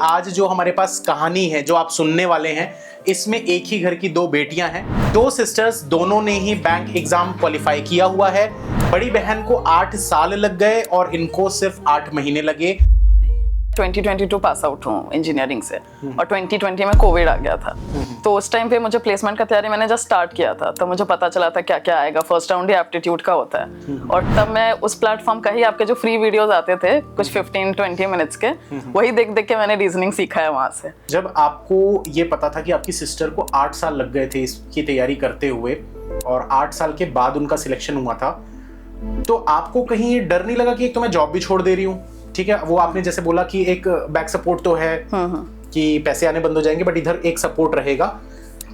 आज जो हमारे पास कहानी है जो आप सुनने वाले हैं, इसमें एक ही घर की दो बेटियां हैं। दो सिस्टर्स, दोनों ने ही बैंक एग्जाम क्वालिफाई किया हुआ है। बड़ी बहन को 8 साल लग गए और इनको सिर्फ 8 महीने लगे। 2022 पास आउट हूँ इंजीनियरिंग से और 2020 में कोविड आ गया था। तो उस टाइम पे मुझे प्लेसमेंट का तैयारी मैंने जस्ट स्टार्ट किया था, तो मुझे पता चला था क्या क्या आएगा। फर्स्ट राउंड ही एप्टीट्यूड का होता है और तब मैं उस प्लेटफॉर्म का ही आपके जो फ्री वीडियोस आते थे कुछ 15-20 मिनट्स के, वही देख देख के मैंने रीजनिंग सीखा है वहाँ से। जब आपको ये पता था कि आपकी सिस्टर को 8 साल लग गए थे इसकी तैयारी करते हुए और 8 साल के बाद उनका सिलेक्शन हुआ था, तो आपको कहीं ये डर नहीं लगा कि एक तो मैं जॉब भी छोड़ दे रही हूँ, ठीक है, वो आपने जैसे बोला कि एक बैक सपोर्ट तो है कि पैसे आने बंद हो जाएंगे बट इधर एक सपोर्ट रहेगा,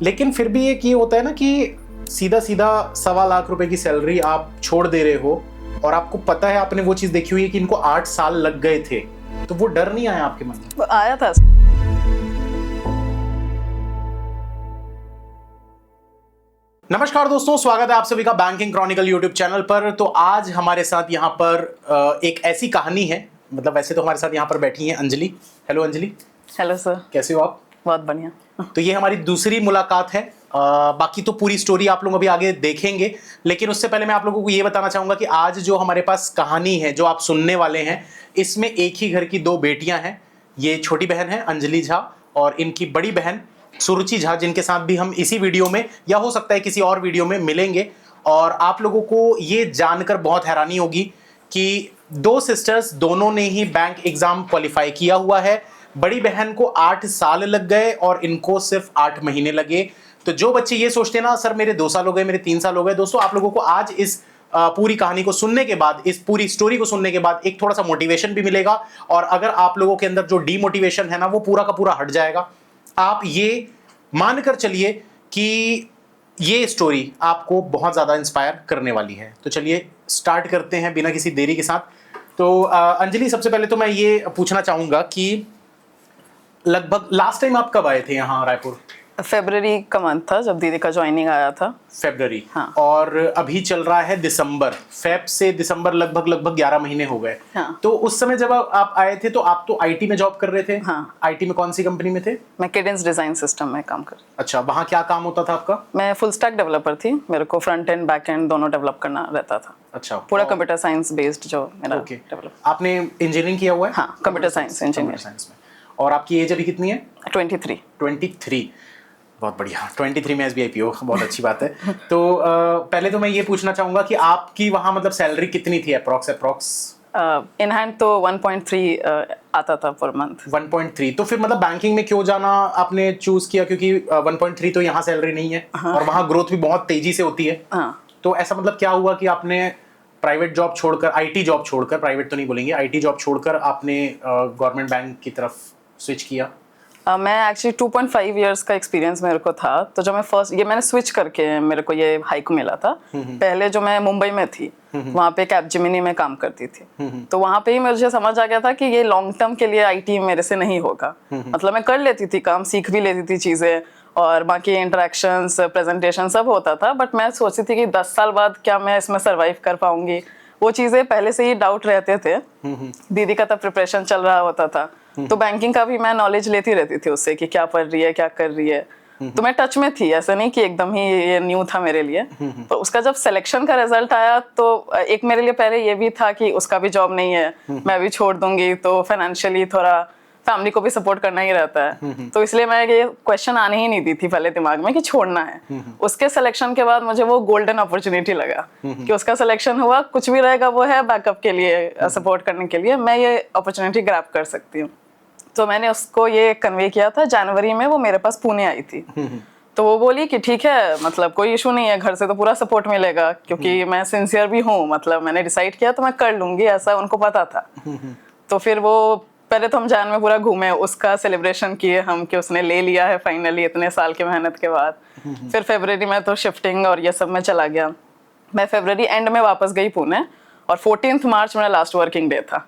लेकिन फिर भी एक ये होता है ना कि सीधा सीधा 1.25 लाख रुपए की सैलरी आप छोड़ दे रहे हो और आपको पता है, आपने वो चीज देखी हुई है कि इनको 8 साल लग गए थे, तो वो डर नहीं आया आपके मन में? आया था। नमस्कार दोस्तों, स्वागत है आप सभी का बैंकिंग क्रॉनिकल यूट्यूब चैनल पर। तो आज हमारे साथ यहाँ पर एक ऐसी कहानी है, मतलब वैसे तो हमारे साथ यहाँ पर बैठी हैं Anjali. Hello Anjali. Hello sir. कैसे हो आप? बहुत बढ़िया। तो ये हमारी दूसरी मुलाकात है। बाकी तो पूरी स्टोरी आप लोग अभी आगे देखेंगे, लेकिन उससे पहले मैं आप लोगों को ये बताना चाहूंगा कि आज जो हमारे पास कहानी है जो आप सुनने वाले हैं, इसमें एक ही घर की दो बेटियां हैं। ये छोटी बहन है अंजलि झा और इनकी बड़ी बहन सुरुचि झा, जिनके साथ भी हम इसी वीडियो में या हो सकता है किसी और वीडियो में मिलेंगे। और आप लोगों को ये जानकर बहुत हैरानी होगी कि दो सिस्टर्स, दोनों ने ही बैंक एग्जाम क्वालिफाई किया हुआ है। बड़ी बहन को 8 साल लग गए और इनको सिर्फ 8 महीने लगे। तो जो बच्चे ये सोचते हैं ना, सर मेरे 2 साल हो गए, मेरे 3 साल हो गए, दोस्तों आप लोगों को आज इस पूरी कहानी को सुनने के बाद, इस पूरी स्टोरी को सुनने के बाद एक थोड़ा सा मोटिवेशन भी मिलेगा। और अगर आप लोगों के अंदर जो डीमोटिवेशन है ना, वो पूरा का पूरा हट जाएगा। आप ये मानकर चलिए कि ये स्टोरी आपको बहुत ज़्यादा इंस्पायर करने वाली है। तो चलिए स्टार्ट करते हैं बिना किसी देरी के साथ। तो अंजलि, सबसे पहले तो मैं ये पूछना चाहूँगा कि लगभग लास्ट टाइम आप कब आए थे यहाँ रायपुर? फरवरी का मंथ था जब दीदी का ज्वाइनिंग आया था। फरवरी। हाँ। और अभी चल रहा है दिसंबर। फेब से दिसंबर लगभग 11 महीने हो गए। हाँ। तो उस समय जब आप आए थे तो आप तो आईटी में जॉब कर रहे थे? हाँ। आईटी में कौन सी कंपनी में थे? मैं केडेंस डिजाइन सिस्टम में काम कर। अच्छा, वहाँ क्या काम होता था आपका? मैं फुल स्टैक डेवलपर थी, मेरे को फ्रंट एंड बैक एंड दोनों डेवलप करना रहता था। अच्छा, पूरा कंप्यूटर साइंस बेस्ड जो मेरा डेवलप। आपने इंजीनियरिंग किया हुआ है? हाँ, कंप्यूटर साइंस इंजीनियर साइंस में। और आपकी एज अभी कितनी है? 23। बहुत बढ़िया, 23 में एसबीआई पीओ, बहुत अच्छी बात है। तो पहले तो मैं ये पूछना चाहूंगा कि आपकी वहाँ मतलब सैलरी कितनी थी अप्रॉक्स? इन हैंड तो 1.3 आता था पर मंथ। 1.3। तो फिर मतलब बैंकिंग में क्यों जाना आपने चूज किया? क्योंकि 1.3 तो यहाँ सैलरी नहीं है। हाँ। और वहाँ ग्रोथ भी बहुत तेजी से होती है। हाँ। तो ऐसा मतलब क्या हुआ कि आपने प्राइवेट जॉब छोड़कर, आईटी जॉब छोड़कर, प्राइवेट तो नहीं बोलेंगे, आईटी जॉब छोड़कर आपने गवर्नमेंट बैंक की तरफ स्विच किया? मैं एक्चुअली 2.5 इयर्स का एक्सपीरियंस मेरे को था, तो जब मैं फर्स्ट ये मैंने स्विच करके मेरे को ये हाइक मिला था। पहले जो मैं मुंबई में थी वहाँ पे कैपजेमिनी में काम करती थी, तो वहाँ पे ही मुझे समझ आ गया था कि ये लॉन्ग टर्म के लिए आईटी मेरे से नहीं होगा। मतलब मैं कर लेती थी काम, सीख भी लेती थी चीज़ें और बाकी इंटरेक्शंस, प्रेजेंटेशन सब होता था, बट मैं सोचती थी कि 10 साल बाद क्या मैं इसमें सर्वाइव कर पाऊंगी। वो चीज़ें पहले से ही डाउट रहते थे। दीदी का तब प्रिपरेशन चल रहा होता था, तो बैंकिंग का भी मैं नॉलेज लेती रहती थी उससे कि क्या पढ़ रही है, क्या कर रही है। तो मैं टच में थी, ऐसा नहीं कि एकदम ही ये न्यू था मेरे लिए। तो उसका जब सिलेक्शन का रिजल्ट आया तो एक मेरे लिए पहले ये भी था कि उसका भी जॉब नहीं है, मैं भी छोड़ दूंगी, तो फाइनेंशियली थोड़ा फैमिली को भी सपोर्ट करना ही रहता है। तो इसलिए मैं ये क्वेश्चन आने ही नहीं दी थी पहले दिमाग में कि छोड़ना है। उसके सिलेक्शन के बाद मुझे वो गोल्डन अपॉर्चुनिटी लगा कि उसका सिलेक्शन हुआ, कुछ भी रहेगा वो है बैकअप के लिए, सपोर्ट करने के लिए, मैं ये अपॉर्चुनिटी ग्रैब कर सकती हूँ। तो मैंने उसको ये कन्वे किया था जनवरी में, वो मेरे पास पुणे आई थी। तो वो बोली कि ठीक है, मतलब कोई इशू नहीं है, घर से तो पूरा सपोर्ट मिलेगा, क्योंकि मैं सिंसियर भी हूँ, मतलब मैंने डिसाइड किया तो मैं कर लूंगी, ऐसा उनको पता था। तो फिर वो पहले तो हम जान में पूरा घूमे, उसका सेलिब्रेशन किए हम कि उसने ले लिया है फाइनली इतने साल की मेहनत के बाद। फिर फरवरी में तो शिफ्टिंग और ये सब में चला गया। मैं फरवरी एंड में वापस गई पुणे और 14 मार्च मेरा लास्ट वर्किंग डे था।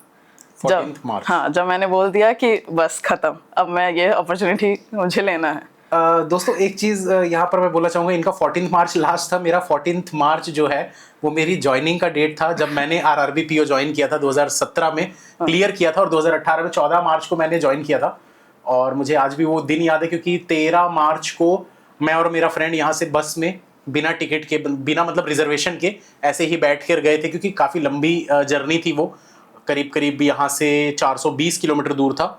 14 मार्च। हाँ, जब मैंने बोल दिया कि बस खत्म, अब मैं ये अपॉर्चुनिटी मुझे लेना है। दोस्तों एक चीज़ यहाँ पर मैं बोलना चाहूँगा, इनका 14 मार्च लास्ट था, मेरा 14 मार्च जो है वो मेरी ज्वाइनिंग का डेट था। जब मैंने आरआरबी पीओ ज्वाइन किया था 2017 में, क्लियर किया था, और 2018 में 14 मार्च को मैंने ज्वाइन किया था। और मुझे आज भी वो दिन याद है क्योंकि 13 मार्च को मैं और मेरा फ्रेंड यहाँ से बस में बिना टिकट के, बिना मतलब रिजर्वेशन के ऐसे ही बैठ कर गए थे, क्योंकि काफ़ी लंबी जर्नी थी वो, करीब करीब यहाँ से 420 किलोमीटर दूर था।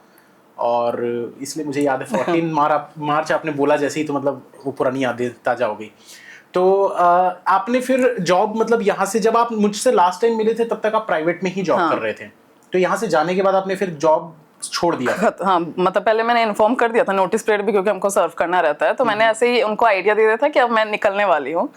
और इसलिए मुझे याद है 14 मार्च आपने बोला जैसे ही, तो मतलब वो पुरानी यादें ताज़ा हो गई। तो आपने फिर जॉब, मतलब यहाँ से जब आप मुझसे लास्ट टाइम मिले थे तब तक आप प्राइवेट में ही जॉब कर रहे थे, तो यहाँ से जाने के बाद आपने फिर जॉब छोड़ दिया? हाँ, मतलब पहले मैंने इन्फॉर्म कर दिया था, नोटिस पीरियड भी क्योंकि हमको सर्व करना रहता है, तो मैंने ऐसे ही उनको आइडिया दे दिया था कि अब मैं निकलने वाली हूँ।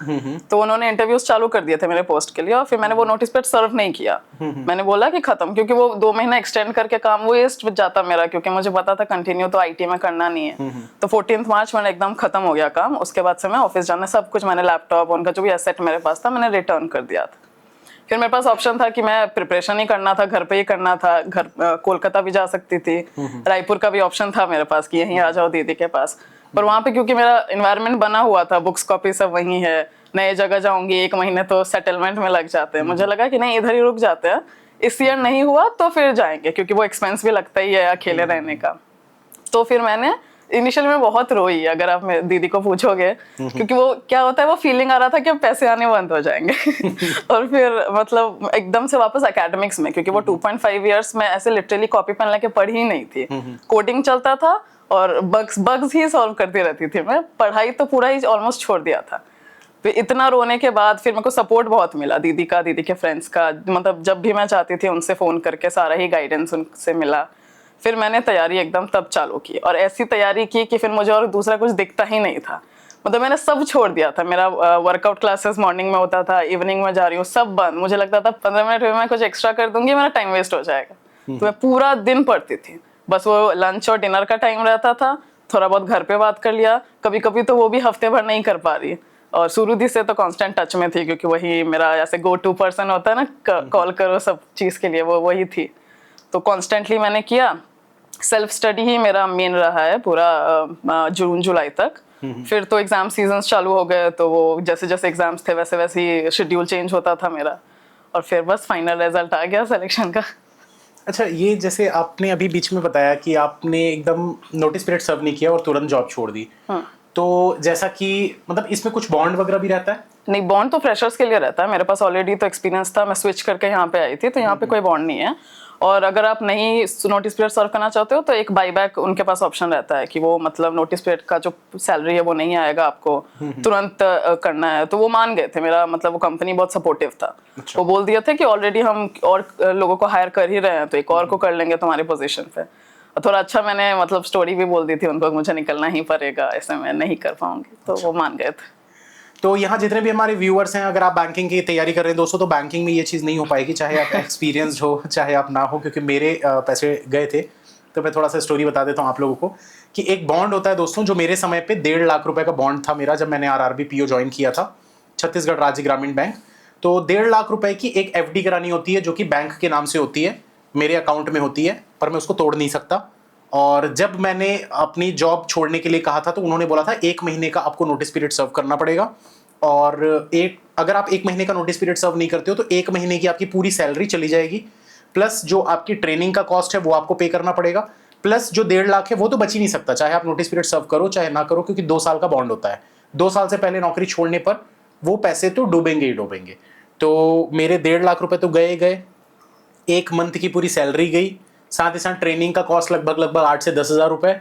तो उन्होंने इंटरव्यूज चालू कर दिए थे मेरे पोस्ट के लिए, और फिर मैंने वो नोटिस पीरियड सर्व नहीं किया। मैंने बोला कि खत्म, क्योंकि वो 2 महीना एक्सटेंड करके काम वेस्ट जाता मेरा, क्योंकि मुझे पता था कंटिन्यू तो आईटी में करना नहीं है। तो 14 मार्च मैंने एकदम खत्म हो गया काम। उसके बाद से मैं ऑफिस जाना, सब कुछ मैंने लैपटॉप, उनका जो भी एसेट मेरे पास था, मैंने रिटर्न कर दिया था। फिर मेरे पास ऑप्शन था कि मैं प्रिपरेशन ही करना था, घर पे ही करना था, घर कोलकाता भी जा सकती थी, रायपुर का भी ऑप्शन था मेरे पास कि यहीं आ जाओ दीदी के पास। पर वहाँ पे क्योंकि मेरा एनवायरनमेंट बना हुआ था, बुक्स कॉपी सब वहीं है, नए जगह जाऊंगी 1 महीने तो सेटलमेंट में लग जाते हैं, मुझे लगा कि नहीं इधर ही रुक जाते हैं, इस ईयर नहीं हुआ तो फिर जाएंगे, क्योंकि वो एक्सपेंस भी लगता ही है अकेले रहने का। तो फिर मैंने इनिशियल में बहुत रोई, अगर आप मेरी दीदी को पूछोगे, क्योंकि वो क्या होता है, वो फीलिंग आ रहा था कि अब पैसे आने बंद हो जाएंगे। और फिर मतलब एकदम से वापस एकेडमिक्स में, क्योंकि वो 2.5 इयर्स में ऐसे लिटरली कॉपी पेन लेके पढ़ी ही नहीं थी, कोडिंग चलता था और बग्स ही सॉल्व करती रहती थी मैं, पढ़ाई तो पूरा ही ऑलमोस्ट छोड़ दिया था। फिर इतना रोने के बाद फिर मेरे को सपोर्ट बहुत मिला दीदी का, दीदी के फ्रेंड्स का, मतलब जब भी मैं चाहती थी उनसे फोन करके सारा ही गाइडेंस उनसे मिला। फिर मैंने तैयारी एकदम तब चालू की, और ऐसी तैयारी की कि फिर मुझे और दूसरा कुछ दिखता ही नहीं था, मतलब मैंने सब छोड़ दिया था। मेरा वर्कआउट क्लासेस मॉर्निंग में होता था, इवनिंग में जा रही हूँ, सब बंद। मुझे लगता था 15 मिनट में मैं कुछ एक्स्ट्रा कर दूंगी, मेरा टाइम वेस्ट हो जाएगा। तो मैं पूरा दिन पढ़ती थी, बस वो लंच और डिनर का टाइम रहता था, थोड़ा बहुत घर पे बात कर लिया, कभी कभी तो वो भी हफ्ते भर नहीं कर पा रही। और सुरुधि से तो कांस्टेंट टच में थी, क्योंकि वही मेरा ऐसे गो टू पर्सन होता है ना, कॉल करो सब चीज़ के लिए, वो वही थी। तो कॉन्स्टेंटली मैंने किया, सेल्फ स्टडी ही मेरा मेन रहा है पूरा जून जुलाई तक। फिर तो एग्जाम सीजन्स चालू हो गए, तो वो जैसे जैसे एग्जाम्स थे वैसे वैसे ही शेड्यूल चेंज होता था मेरा, और फिर बस फाइनल रिजल्ट आ गया सिलेक्शन का। अच्छा, ये जैसे आपने अभी बीच में बताया कि आपने एकदम नोटिस पीरियड सर्व नहीं किया और तुरंत जॉब छोड़ दी, तो जैसा कि मतलब इसमें कुछ बॉन्ड वगैरह भी रहता है? नहीं, बॉन्ड तो फ्रेशर्स के लिए रहता है, मेरे पास ऑलरेडी तो एक्सपीरियंस था, मैं स्विच करके यहाँ पे आई थी, तो यहाँ पे कोई बॉन्ड नहीं है। और अगर आप नहीं नोटिस पीरियड सर्व करना चाहते हो तो एक बाईबैक उनके पास ऑप्शन रहता है कि वो मतलब नोटिस पीरियड का जो सैलरी है वो नहीं आएगा आपको, तुरंत करना है। तो वो मान गए थे, मेरा मतलब वो कंपनी बहुत सपोर्टिव था। अच्छा। वो बोल दिए थे कि ऑलरेडी हम और लोगों को हायर कर ही रहे हैं, तो एक और को कर लेंगे तुम्हारे पोजीशन पे। और थोड़ा अच्छा मैंने मतलब स्टोरी भी बोल दी थी उनको, मुझे निकलना ही पड़ेगा, ऐसे मैं नहीं कर पाऊंगी, तो वो मान गए थे। तो यहाँ जितने भी हमारे व्यूअर्स हैं, अगर आप बैंकिंग की तैयारी कर रहे हैं दोस्तों, तो बैंकिंग में ये चीज़ नहीं हो पाएगी, चाहे आप एक्सपीरियंस्ड हो चाहे आप ना हो, क्योंकि मेरे पैसे गए थे। तो मैं थोड़ा सा स्टोरी बता देता हूँ आप लोगों को कि एक बॉन्ड होता है दोस्तों, जो मेरे समय पे 1.5 लाख रुपए का बॉन्ड था मेरा, जब मैंने आरआरबी पीओ ज्वाइन किया था, छत्तीसगढ़ राज्य ग्रामीण बैंक। तो 1.5 लाख रुपए की एक एफडी करानी होती है, जो कि बैंक के नाम से होती है, मेरे अकाउंट में होती है, पर मैं उसको तोड़ नहीं सकता। और जब मैंने अपनी जॉब छोड़ने के लिए कहा था, तो उन्होंने बोला था 1 महीने का आपको नोटिस पीरियड सर्व करना पड़ेगा, और अगर आप 1 महीने का नोटिस पीरियड सर्व नहीं करते हो तो 1 महीने की आपकी पूरी सैलरी चली जाएगी, प्लस जो आपकी ट्रेनिंग का कॉस्ट है वो आपको पे करना पड़ेगा, प्लस जो 1.5 लाख है वो तो बच ही नहीं सकता, चाहे आप नोटिस पीरियड सर्व करो चाहे ना करो, क्योंकि 2 साल का बॉन्ड होता है। 2 साल से पहले नौकरी छोड़ने पर वो पैसे तो डूबेंगे ही डूबेंगे। तो मेरे 1.5 लाख रुपए तो गए, 1 मंथ की पूरी सैलरी गई, साथ ही साथ ट्रेनिंग का कॉस्ट लगभग 8 से 10 हज़ार रुपए,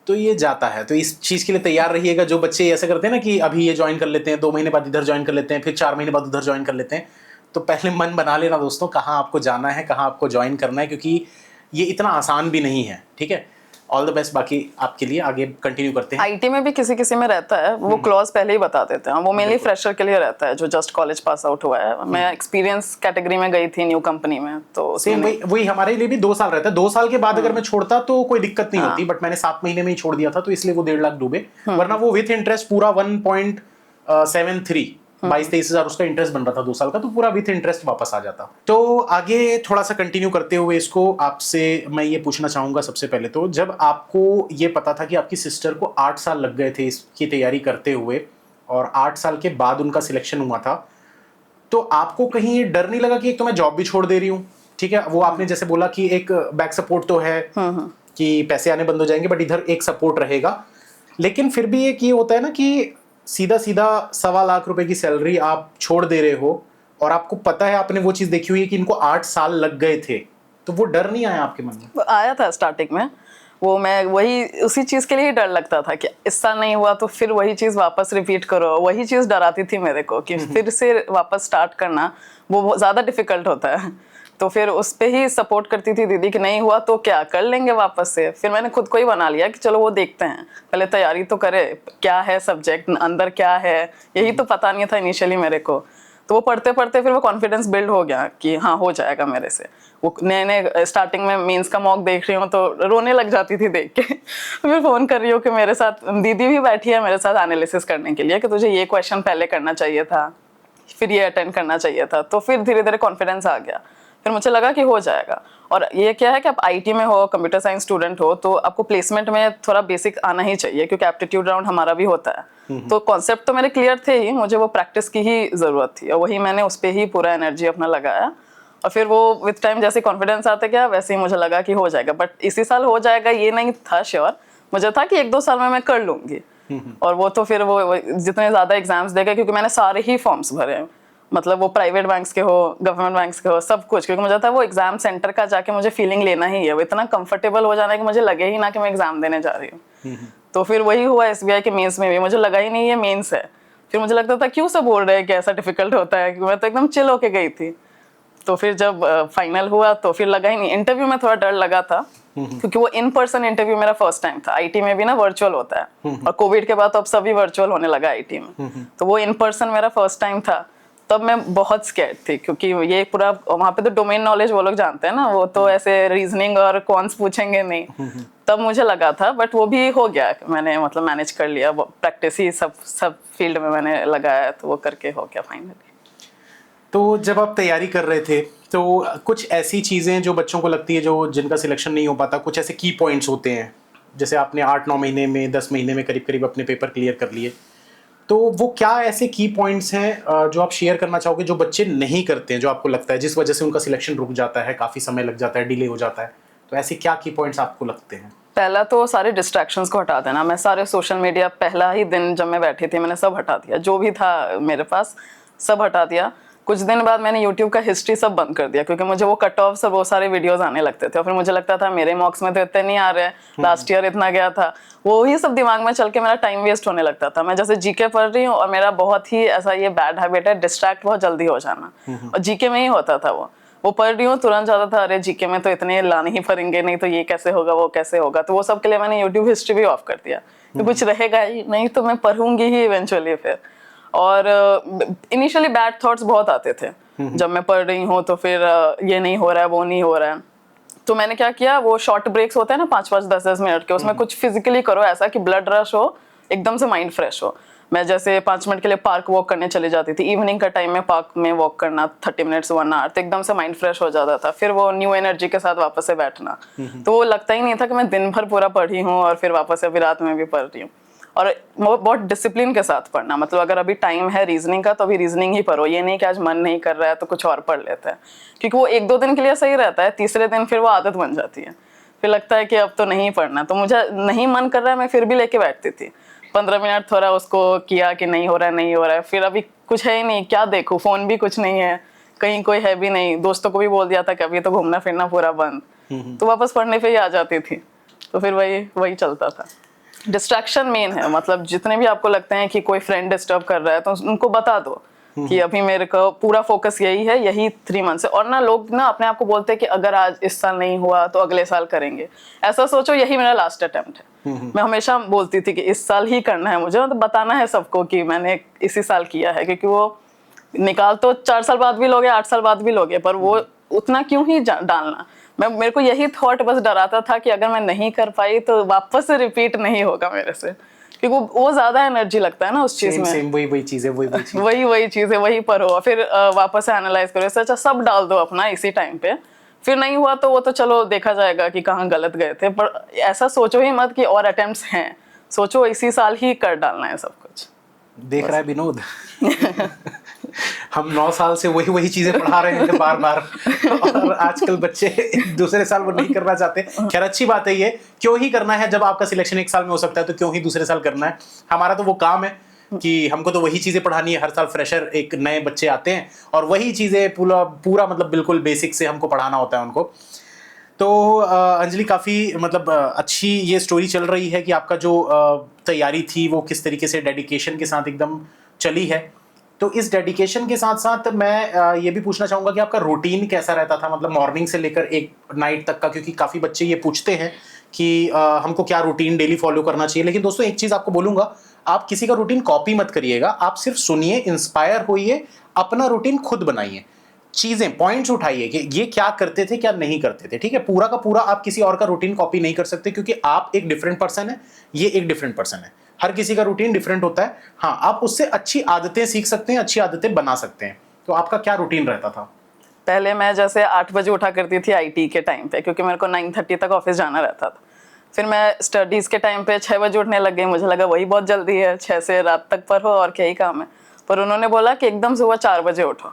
तो ये जाता है। तो इस चीज़ के लिए तैयार रहिएगा। जो बच्चे ऐसे करते हैं ना कि अभी ये ज्वाइन कर लेते हैं, 2 महीने बाद इधर ज्वाइन कर लेते हैं, फिर 4 महीने बाद उधर ज्वाइन कर लेते हैं, तो पहले मन बना लेना दोस्तों कहाँ आपको जाना है, कहाँ आपको ज्वाइन करना है, क्योंकि ये इतना आसान भी नहीं है। ठीक है, ऑल द बेस्ट बाकी आपके लिए, आगे कंटिन्यू करते हैं। आईटी में भी किसी किसी में रहता है, वो क्लॉज पहले ही बता देते हैं, वो मेनली फ्रेशर के लिए रहता है जो जस्ट कॉलेज पास आउट हुआ है। मैं एक्सपीरियंस कैटेगरी में गई थी न्यू कंपनी में, तो सेम वही हमारे लिए भी 2 साल रहता है। 2 साल के बाद अगर मैं छोड़ता तो कोई दिक्कत नहीं होती, बट मैंने 7 महीने में ही छोड़ दिया था, तो इसलिए वो 1.5 लाख डूबे, वरना वो विथ इंटरेस्ट पूरा 1.73 22-23 हज़ार उसका इंटरेस्ट बन रहा था 2 साल का, तो पूरा विथ इंटरेस्ट वापस आ जाता। तो आगे थोड़ा सा कंटिन्यू करते हुए इसको आपसे मैं ये पूछना चाहूँगा, सबसे पहले तो जब आपको ये पता था कि आपकी सिस्टर को 8 साल लग गए थे इसकी तैयारी करते हुए, और 8 साल के बाद उनका सिलेक्शन हुआ था, तो आपको कहीं डर नहीं लगा कि एक तो मैं जॉब भी छोड़ दे रही हूँ, ठीक है, वो आपने जैसे बोला कि एक बैक सपोर्ट तो है कि पैसे आने बंद हो जाएंगे, बट इधर एक सपोर्ट रहेगा। लेकिन फिर भी एक ये होता है ना कि सीधा सीधा 1.25 लाख रुपए की सैलरी आप छोड़ दे रहे हो, और आपको पता है, आपने वो चीज देखी हुई है कि इनको 8 साल लग गए थे, तो वो डर नहीं आया आपके मन में? आया था स्टार्टिंग में, वो मैं वही उसी चीज के लिए ही डर लगता था कि इस साल नहीं हुआ तो फिर वही चीज वापस रिपीट करो। वही चीज डराती थी मेरे को कि फिर से वापस स्टार्ट करना वो ज्यादा डिफिकल्ट होता है। तो फिर उस पे ही सपोर्ट करती थी दीदी कि नहीं हुआ तो क्या कर लेंगे वापस से। फिर मैंने खुद को ही बना लिया कि चलो वो देखते हैं, पहले तैयारी तो करे, क्या है सब्जेक्ट अंदर क्या है, यही तो पता नहीं था इनिशियली मेरे को। तो वो पढ़ते पढ़ते फिर वो कॉन्फिडेंस बिल्ड हो गया कि हाँ हो जाएगा मेरे से। वो नए नए स्टार्टिंग में मेंस का मॉक देख रही हूँ तो रोने लग जाती थी देख के। फिर फोन कर रही हूँ कि मेरे साथ दीदी भी बैठी है मेरे साथ एनालिसिस करने के लिए कि तुझे ये क्वेश्चन पहले करना चाहिए था, फिर ये अटेंड करना चाहिए था। तो फिर धीरे धीरे कॉन्फिडेंस आ गया, फिर मुझे लगा कि हो जाएगा। और ये क्या है कि आप आईटी में हो, कंप्यूटर साइंस स्टूडेंट हो, तो आपको प्लेसमेंट में थोड़ा बेसिक आना ही चाहिए क्योंकि एप्टीट्यूड राउंड हमारा भी होता है। तो कॉन्सेप्ट तो मेरे क्लियर थे ही, मुझे वो प्रैक्टिस की ही जरूरत थी और वही मैंने उस पर ही पूरा एनर्जी अपना लगाया। और फिर वो विद टाइम जैसे कॉन्फिडेंस आता गया वैसे ही मुझे लगा कि हो जाएगा। बट इसी साल हो जाएगा ये नहीं था श्योर, मुझे था कि 1-2 साल में मैं कर लूंगी। और वो तो फिर वो जितने ज्यादा एग्जाम्स देखे, क्योंकि मैंने सारे ही फॉर्म्स भरे, मतलब वो प्राइवेट बैंक्स के हो, गवर्नमेंट बैंक्स के हो, सब कुछ, क्योंकि मुझे था वो एग्जाम सेंटर का जाके मुझे फीलिंग लेना ही है। वो इतना कंफर्टेबल हो जाना है कि मुझे लगे ही ना कि मैं एग्जाम देने जा रही हूँ। तो फिर वही हुआ एसबीआई के मेंस में भी, मुझे लगा ही नहीं ये मेंस है। फिर मुझे लगता था क्यों सब बोल रहे हैं कि ऐसा डिफिकल्ट होता है, मैं तो एकदम चिल होके गई थी। तो फिर जब फाइनल हुआ तो फिर लगा ही नहीं। इंटरव्यू में थोड़ा डर लगा था क्योंकि वो इन पर्सन इंटरव्यू मेरा फर्स्ट टाइम था। आईटी में भी ना वर्चुअल होता है और कोविड के बाद तो अब सभी वर्चुअल होने लगा आईटी में। तो वो इन पर्सन मेरा फर्स्ट टाइम था, तब मैं बहुत स्कैर्ड थी क्योंकि ये पूरा वहाँ पे तो डोमेन नॉलेज वो लोग जानते हैं ना, वो तो ऐसे रीजनिंग और कॉन्स पूछेंगे नहीं। तब मुझे लगा था, बट वो भी हो गया, मैंने मतलब मैनेज कर लिया। प्रैक्टिस ही सब फील्ड में मैंने लगाया तो वो करके हो गया फाइनली। तो जब आप तैयारी कर रहे थे तो कुछ ऐसी चीज़ें जो बच्चों को लगती है, जो जिनका सिलेक्शन नहीं हो पाता, कुछ ऐसे की पॉइंट्स होते हैं, जैसे आपने 8-9 महीने में, 10 महीने में करीब करीब अपने पेपर क्लियर कर लिए, तो वो क्या ऐसे की पॉइंट्स हैं जो आप शेयर करना चाहोगे जो बच्चे नहीं करते हैं, जो आपको लगता है जिस वजह से उनका सिलेक्शन रुक जाता है, काफ़ी समय लग जाता है, डिले हो जाता है? तो ऐसे क्या की पॉइंट्स आपको लगते हैं? पहला तो सारे डिस्ट्रैक्शंस को हटा देना। मैं सारे सोशल मीडिया पहला ही दिन जब मैं बैठी थी मैंने सब हटा दिया, जो भी था मेरे पास सब हटा दिया। कुछ दिन बाद मैंने YouTube का हिस्ट्री सब बंद कर दिया क्योंकि मुझे वो कट ऑफ सब वो सारे वीडियोस आने लगते थे और फिर मुझे लगता था मेरे मॉक्स में तो इतने नहीं आ रहे, लास्ट ईयर इतना गया था। वो ही सब दिमाग में चल के मेरा टाइम वेस्ट होने लगता था। मैं जैसे जीके पढ़ रही हूँ और मेरा बहुत ही ऐसा ये बैड हैबिट है डिस्ट्रैक्ट बहुत जल्दी हो जाना, और जीके में ही होता था। वो पढ़ रही हूँ तुरंत जाता था, अरे जीके में तो इतने लाने ही पड़ेंगे, नहीं तो ये कैसे होगा वो कैसे होगा। तो वो सब के लिए मैंने यूट्यूब हिस्ट्री भी ऑफ कर दिया कि कुछ रहेगा ही नहीं, तो मैं पढ़ूंगी ही इवेंचुअली फिर। और इनिशियली बैड थॉट्स बहुत आते थे जब मैं पढ़ रही हूँ, तो फिर ये नहीं हो रहा है वो नहीं हो रहा है। तो मैंने क्या किया, वो शॉर्ट ब्रेक्स होते हैं ना 5-5 10-10 मिनट के, उसमें कुछ फिजिकली करो ऐसा कि ब्लड रश हो, एकदम से माइंड फ्रेश हो। मैं जैसे 5 मिनट के लिए पार्क वॉक करने चली जाती थी, इवनिंग का टाइम में पार्क में वॉक करना 30 मिनट्स 1 आवर, तो एकदम से माइंड फ्रेश हो जाता था। फिर वो न्यू एनर्जी के साथ वापस से बैठना, तो वो लगता ही नहीं था कि मैं दिन भर पूरा पढ़ी हूँ और फिर वापस से अभी रात में भी पढ़ रही हूँ। और बहुत डिसिप्लिन के साथ पढ़ना, मतलब अगर अभी टाइम है रीजनिंग का तो अभी रीजनिंग ही पढ़ो, ये नहीं कि आज मन नहीं कर रहा है तो कुछ और पढ़ लेते हैं, क्योंकि वो 1-2 दिन के लिए सही रहता है, तीसरे दिन फिर वो आदत बन जाती है, फिर लगता है कि अब तो नहीं पढ़ना। तो मुझे नहीं मन कर रहा है मैं फिर भी लेके बैठती थी 15 मिनट, थोड़ा उसको किया कि नहीं हो रहा है नहीं हो रहा है, फिर अभी कुछ है ही नहीं, क्या देखूं, फोन भी कुछ नहीं है, कहीं कोई है भी नहीं, दोस्तों को भी बोल दिया था कि अभी तो घूमना फिरना पूरा बंद, तो वापस पढ़ने पे ही आ जाती थी। तो फिर वही चलता था। डिस्ट्रैक्शन मेन है, मतलब जितने भी आपको लगते हैं कि कोई फ्रेंड डिस्टर्ब कर रहा है तो उनको बता दो कि अभी मेरे को पूरा फोकस यही है, यही 3 मंथ से। और ना लोग ना अपने आप को बोलते हैं कि अगर आज इस साल नहीं हुआ तो अगले साल करेंगे, ऐसा सोचो यही मेरा लास्ट अटेम्प्ट है। मैं हमेशा बोलती थी कि इस साल ही करना है मुझे, मतलब बताना है सबको कि मैंने इसी साल किया है, क्योंकि वो निकाल तो 4 साल बाद भी लोगे, 8 साल बाद भी लोगे, पर वो उतना क्यों ही डालना। मेरे को यही थॉट बस डराता था कि अगर मैं नहीं कर पाई तो वापस से रिपीट नहीं होगा मेरे से, क्योंकि वो ज्यादा एनर्जी लगता है ना उस चीज में। सेम वही चीज है, वही चीज है, वही पढ़ो, फिर वापस से एनालाइज करो। अच्छा सब डाल दो अपना इसी टाइम पे, फिर नहीं हुआ तो वो तो चलो देखा जाएगा कि कहाँ गलत गए थे, पर ऐसा सोचो ही मत कि और अटेम्प्ट्स हैं, सोचो इसी साल ही कर डालना है सब कुछ। देख रहा है विनोद। हम 9 साल से वही चीजें पढ़ा रहे हैं बार बार, और आजकल बच्चे दूसरे साल वो नहीं करना चाहते। खैर अच्छी बात है, ये क्यों ही करना है, जब आपका सिलेक्शन 1 साल में हो सकता है तो क्यों ही दूसरे साल करना है। हमारा तो वो काम है कि हमको तो वही चीजें पढ़ानी है। हर साल फ्रेशर एक नए बच्चे आते हैं और वही चीजें पूरा मतलब बिल्कुल बेसिक से हमको पढ़ाना होता है उनको। तो अंजलि, काफ़ी मतलब अच्छी ये स्टोरी चल रही है कि आपका जो तैयारी थी वो किस तरीके से डेडिकेशन के साथ एकदम चली है। तो इस डेडिकेशन के साथ साथ मैं ये भी पूछना चाहूँगा कि आपका रूटीन कैसा रहता था, मतलब मॉर्निंग से लेकर एक नाइट तक का, क्योंकि काफ़ी बच्चे ये पूछते हैं कि हमको क्या रूटीन डेली फॉलो करना चाहिए। लेकिन दोस्तों एक चीज़ आपको बोलूँगा, आप किसी का रूटीन कॉपी मत करिएगा, आप सिर्फ सुनिए, इंस्पायर होइए, अपना रूटीन खुद बनाइए, चीजें पॉइंट्स उठाइए कि ये क्या करते थे क्या नहीं करते थे। ठीक है, पूरा का पूरा आप किसी और का रूटीन कॉपी नहीं कर सकते, क्योंकि आप एक डिफरेंट पर्सन है, ये एक डिफरेंट पर्सन है, हर किसी का रूटीन डिफरेंट होता है। हाँ, आप उससे अच्छी आदतें सीख सकते हैं, अच्छी आदतें बना सकते हैं। तो आपका क्या रूटीन रहता था? पहले मैं जैसे 8 बजे उठा करती थी आईटी के टाइम पे, क्योंकि मेरे को 9:30 तक ऑफिस जाना रहता था। फिर मैं स्टडीज के टाइम पे 6 बजे उठने लग गई। मुझे लगा वही बहुत जल्दी है, 6 से रात तक पढ़ो और क्या ही काम है। पर उन्होंने बोला कि एकदम सुबह 4 बजे उठो,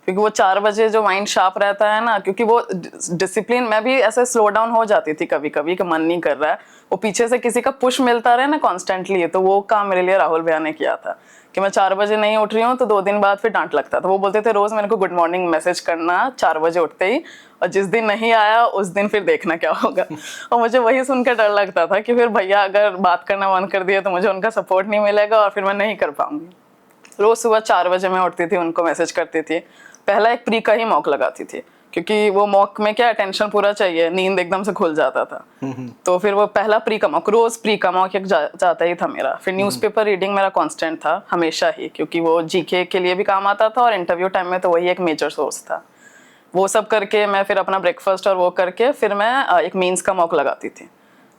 क्योंकि वो 4 बजे जो माइंड शार्प रहता है ना, क्योंकि वो डिसिप्लिन, मैं भी ऐसे स्लो डाउन हो जाती थी कभी कभी कि मन नहीं कर रहा है, वो पीछे से किसी का पुश मिलता रहे ना कॉन्स्टेंटली। तो वो काम मेरे लिए राहुल भैया ने किया था कि मैं 4 बजे नहीं उठ रही हूँ तो 2 दिन बाद फिर डांट लगता था। वो बोलते थे रोज मेरे को गुड मॉर्निंग मैसेज करना 4 बजे उठते ही, और जिस दिन नहीं आया उस दिन फिर देखना क्या होगा। और मुझे वही सुनकर डर लगता था कि फिर भैया अगर बात करना बंद कर दिया तो मुझे उनका सपोर्ट नहीं मिलेगा और फिर मैं नहीं कर पाऊंगी। रोज सुबह 4 बजे मैं उठती थी, उनको मैसेज करती थी। पहला एक प्री का ही मॉक लगाती थी, क्योंकि वो मॉक में क्या अटेंशन पूरा चाहिए, नींद एकदम से खुल जाता था। तो फिर वो पहला प्री का मॉक, रोज प्री का मॉक एक जाता ही था मेरा। फिर न्यूज़पेपर रीडिंग मेरा कांस्टेंट था हमेशा ही, क्योंकि वो जीके के लिए भी काम आता था और इंटरव्यू टाइम में तो वही एक मेजर सोर्स था। वो सब करके मैं फिर अपना ब्रेकफास्ट और वो करके फिर मैं एक मेंस का मॉक लगाती थी।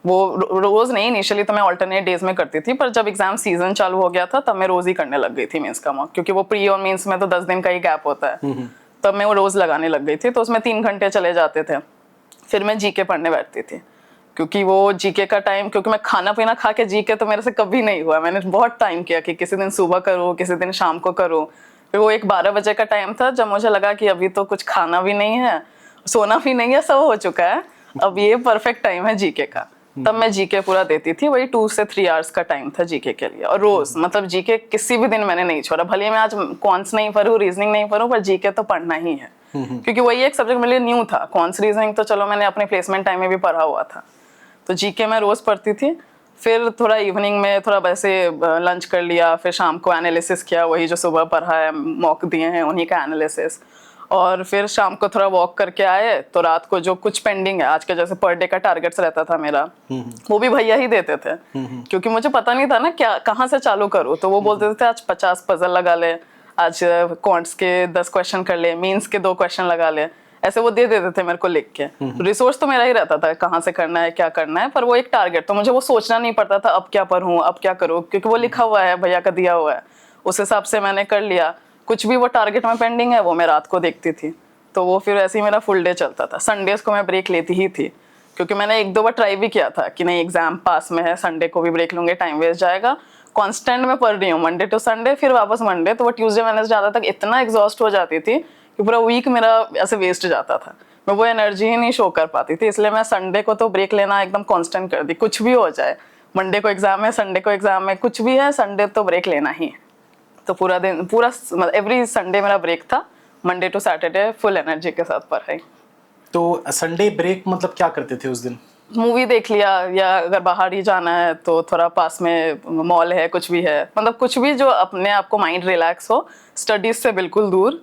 वो रोज नहीं, इनिशियली तो मैं ऑल्टरनेट डेज में करती थी, पर जब एग्जाम सीजन चालू हो गया था तब मैं रोज ही करने लग गई थी मेंस का मॉक, क्योंकि वो प्री और मेंस में तो 10 दिन का ही गैप होता है। तब मैं वो रोज लगाने लग गई थी, तो उसमें 3 घंटे चले जाते थे। फिर मैं जीके पढ़ने बैठती थी, क्योंकि वो जीके का टाइम, क्योंकि मैं खाना पीना खा के जीके तो मेरे से कभी नहीं हुआ। मैंने बहुत टाइम किया कि किसी दिन सुबह करूँ, किसी दिन शाम को करूँ। फिर वो एक 12 बजे का टाइम था जब मुझे लगा कि अभी तो कुछ खाना भी नहीं है, सोना भी नहीं है, सब हो चुका है, अब ये परफेक्ट टाइम है जीके का। तब मैं जीके पूरा देती थी, वही 2 से 3 आवर्स का टाइम था जीके के लिए। और रोज मतलब जीके किसी भी दिन मैंने नहीं छोड़ा, भले मैं आज कॉन्स नहीं पढ़ूं, रीजनिंग नहीं पढ़ूं, पर जीके तो पढ़ना ही है, क्योंकि वही एक सब्जेक्ट मेरे लिए न्यू था। कॉन्स रीजनिंग तो चलो मैंने अपने प्लेसमेंट टाइम में भी पढ़ा हुआ था, तो जीके मैं रोज पढ़ती थी। फिर थोड़ा इवनिंग में थोड़ा वैसे लंच कर लिया, फिर शाम को एनालिसिस किया, वही जो सुबह पढ़ा है, मॉक दिए हैं उन्हीं का एनालिसिस। और फिर शाम को थोड़ा वॉक करके आए, तो रात को जो कुछ पेंडिंग है आज के, जैसे पर डे का टारगेट्स रहता था मेरा, वो भी भैया ही देते थे, क्योंकि मुझे पता नहीं था ना क्या कहाँ से चालू करूँ। तो वो बोलते थे आज 50 पजल लगा ले, आज क्वांट्स के 10 क्वेश्चन कर ले, मीन्स के 2 क्वेश्चन लगा ले, ऐसे वो दे देते थे मेरे को लिख के। रिसोर्स तो मेरा ही रहता था कहाँ से करना है क्या करना है, पर वो एक टारगेट, तो मुझे वो सोचना नहीं पड़ता था अब क्या पढ़ूं अब क्या करूं, क्योंकि वो लिखा हुआ है, भैया का दिया हुआ है, उस हिसाब से मैंने कर लिया। कुछ भी वो टारगेट में पेंडिंग है वो मैं रात को देखती थी, तो वो फिर ऐसे ही मेरा फुल डे चलता था। संडेज को मैं ब्रेक लेती ही थी, क्योंकि मैंने 1-2 बार ट्राई भी किया था कि नहीं एग्जाम पास में है, संडे को भी ब्रेक लूंगे, टाइम वेस्ट जाएगा। कांस्टेंट में पढ़ रही हूँ मंडे टू संडे, फिर वापस मंडे, तो वो ट्यूसडे वेडनेसडे जाता तक इतना एग्जॉस्ट हो जाती थी कि पूरा वीक मेरा ऐसे वेस्ट जाता था, मैं वो एनर्जी ही नहीं शो कर पाती थी। इसलिए मैं संडे को तो ब्रेक लेना एकदम कांस्टेंट कर दी, कुछ भी हो जाए, मंडे को एग्जाम है, संडे को एग्जाम है, कुछ भी है, संडे तो ब्रेक लेना ही है। तो पूरा दिन, पूरा एवरी संडे मेरा ब्रेक था, Monday to Saturday full energy के साथ पढ़ाई। तो संडे ब्रेक मतलब क्या करते थे उस दिन? मूवी देख लिया, या अगर बाहर ही जाना है तो थोड़ा पास में मॉल है, कुछ भी है, मतलब कुछ भी जो अपने आप को माइंड रिलैक्स हो, स्टडीज से बिल्कुल दूर।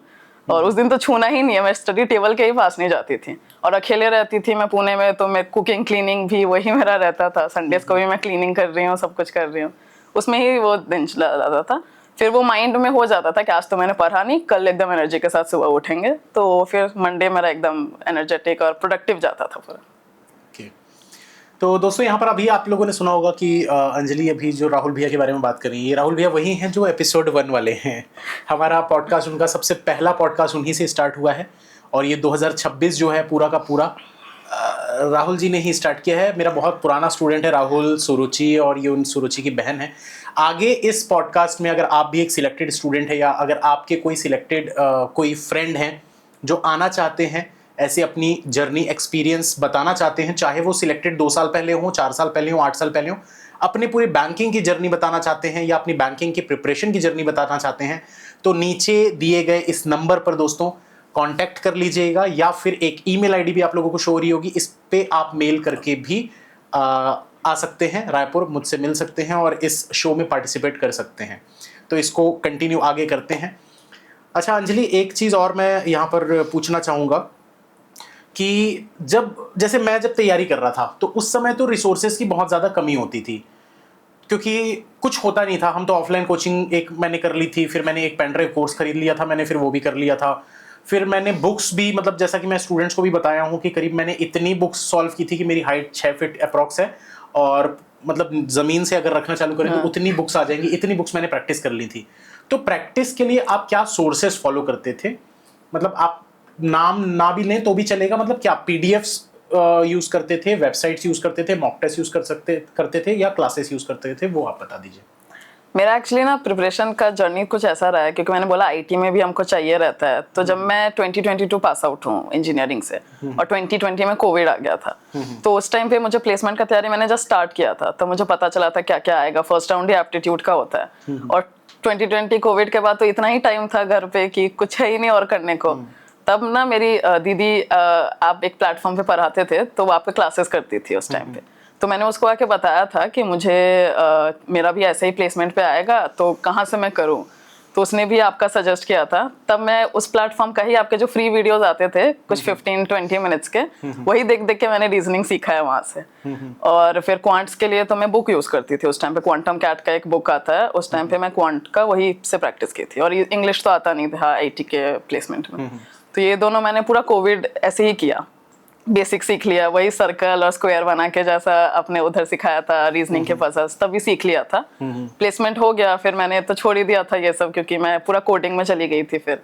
और उस दिन तो छूना ही नहीं है, मैं स्टडी टेबल के ही पास नहीं जाती थी। और अकेले रहती थी मैं पुणे में, तो मैं कुकिंग क्लीनिंग भी वही मेरा रहता था, संडेज को भी मैं क्लीनिंग कर रही हूँ, सब कुछ कर रही हूँ, उसमें ही वो दिन चला जाता था। फिर वो माइंड में हो जाता था कि आज तो मैंने पढ़ा नहीं, कल एकदम एनर्जी के साथ सुबह उठेंगे, तो फिर मंडे मेरा एकदम एनर्जेटिक और प्रोडक्टिव जाता था पूरा। तो दोस्तों यहाँ पर अभी आप लोगों ने सुना होगा कि अंजलि अभी जो राहुल भैया के बारे में बात कर रही है, ये राहुल भैया वही हैं जो एपिसोड 1 वाले हैं। हमारा पॉडकास्ट, उनका सबसे पहला पॉडकास्ट उन्हीं से स्टार्ट हुआ है, और ये 2026 जो है पूरा का पूरा राहुल जी ने ही स्टार्ट किया है। मेरा बहुत पुराना स्टूडेंट है राहुल सुरुचि, और ये उन सुरुचि की बहन है। आगे इस पॉडकास्ट में अगर आप भी एक सिलेक्टेड स्टूडेंट है, या अगर आपके कोई सिलेक्टेड कोई फ्रेंड हैं जो आना चाहते हैं, ऐसे अपनी जर्नी एक्सपीरियंस बताना चाहते हैं, चाहे वो सिलेक्टेड 2 साल पहले हो, 4 साल पहले हो, 8 साल पहले हो, अपने पूरे बैंकिंग की जर्नी बताना चाहते हैं या अपनी बैंकिंग की प्रिपरेशन की जर्नी बताना चाहते हैं, तो नीचे दिए गए इस नंबर पर दोस्तों कांटेक्ट कर लीजिएगा, या फिर एक ईमेल आईडी भी आप लोगों को शो हो रही होगी, इस पे आप मेल करके भी आ सकते हैं रायपुर, मुझसे मिल सकते हैं और इस शो में पार्टिसिपेट कर सकते हैं। तो इसको कंटिन्यू आगे करते हैं। अच्छा अंजलि, एक चीज़ और मैं यहाँ पर पूछना चाहूँगा कि जैसे मैं जब तैयारी कर रहा था तो उस समय तो रिसोर्सेज की बहुत ज़्यादा कमी होती थी, क्योंकि कुछ होता नहीं था। हम तो ऑफलाइन कोचिंग एक मैंने कर ली थी, फिर मैंने एक पेनड्राइव कोर्स खरीद लिया था मैंने, फिर वो भी कर लिया था। फिर मैंने बुक्स भी, मतलब जैसा कि मैं स्टूडेंट्स को भी बताया हूँ कि करीब मैंने इतनी बुक्स सॉल्व की थी कि मेरी हाइट 6 फीट अप्रॉक्स है, और मतलब ज़मीन से अगर रखना चालू करें तो उतनी बुक्स आ जाएंगी। इतनी बुक्स मैंने प्रैक्टिस कर ली थी। तो प्रैक्टिस के लिए आप क्या सोर्सेस फॉलो करते थे? मतलब आप नाम ना भी लें तो भी चलेगा, मतलब क्या पीडीएफ्स यूज करते थे, वेबसाइट्स यूज करते थे, मॉक टेस्ट यूज करते थे, या क्लासेस यूज करते थे, वो आप बता दीजिए। मेरा एक्चुअली ना प्रिपरेशन का जर्नी कुछ ऐसा रहा है, क्योंकि मैंने बोला आईटी में भी हमको चाहिए रहता है। तो जब मैं 2022 पास आउट हूँ इंजीनियरिंग से, और 2020 में कोविड आ गया था, तो उस टाइम पे मुझे प्लेसमेंट का तैयारी मैंने जस्ट स्टार्ट किया था, तो मुझे पता चला था क्या क्या आएगा। फर्स्ट राउंड ही एप्टीट्यूड का होता है, और 2020 कोविड के बाद तो इतना ही टाइम था घर पे कि कुछ है ही नहीं और करने को। तब ना मेरी दीदी, आप एक प्लेटफॉर्म पे पढ़ाते थे, तो वो आपके क्लासेस करती थी उस टाइम पे। तो मैंने उसको आके बताया था कि मुझे मेरा भी ऐसे ही प्लेसमेंट पे आएगा, तो कहाँ से मैं करूँ। तो उसने भी आपका सजेस्ट किया था। तब मैं उस प्लेटफॉर्म का ही, आपके जो फ्री वीडियोस आते थे कुछ 15-20 मिनट्स के, वही देख देख के मैंने रीजनिंग सीखा है वहाँ से। और फिर क्वांट्स के लिए तो मैं बुक यूज़ करती थी उस टाइम पे। क्वांटम कैट का एक बुक आता है, उस टाइम पे मैं क्वांट का वही से प्रैक्टिस की थी, और इंग्लिश तो आता नहीं था आईटी के प्लेसमेंट में। तो ये दोनों मैंने पूरा कोविड ऐसे ही किया, बेसिक सीख लिया, वही सर्कल और स्क्वायर बना के जैसा अपने उधर सिखाया था, रीजनिंग के पजल्स तभी सीख लिया था। प्लेसमेंट हो गया, फिर मैंने तो छोड़ ही दिया था ये सब, क्योंकि मैं पूरा कोडिंग में चली गई थी। फिर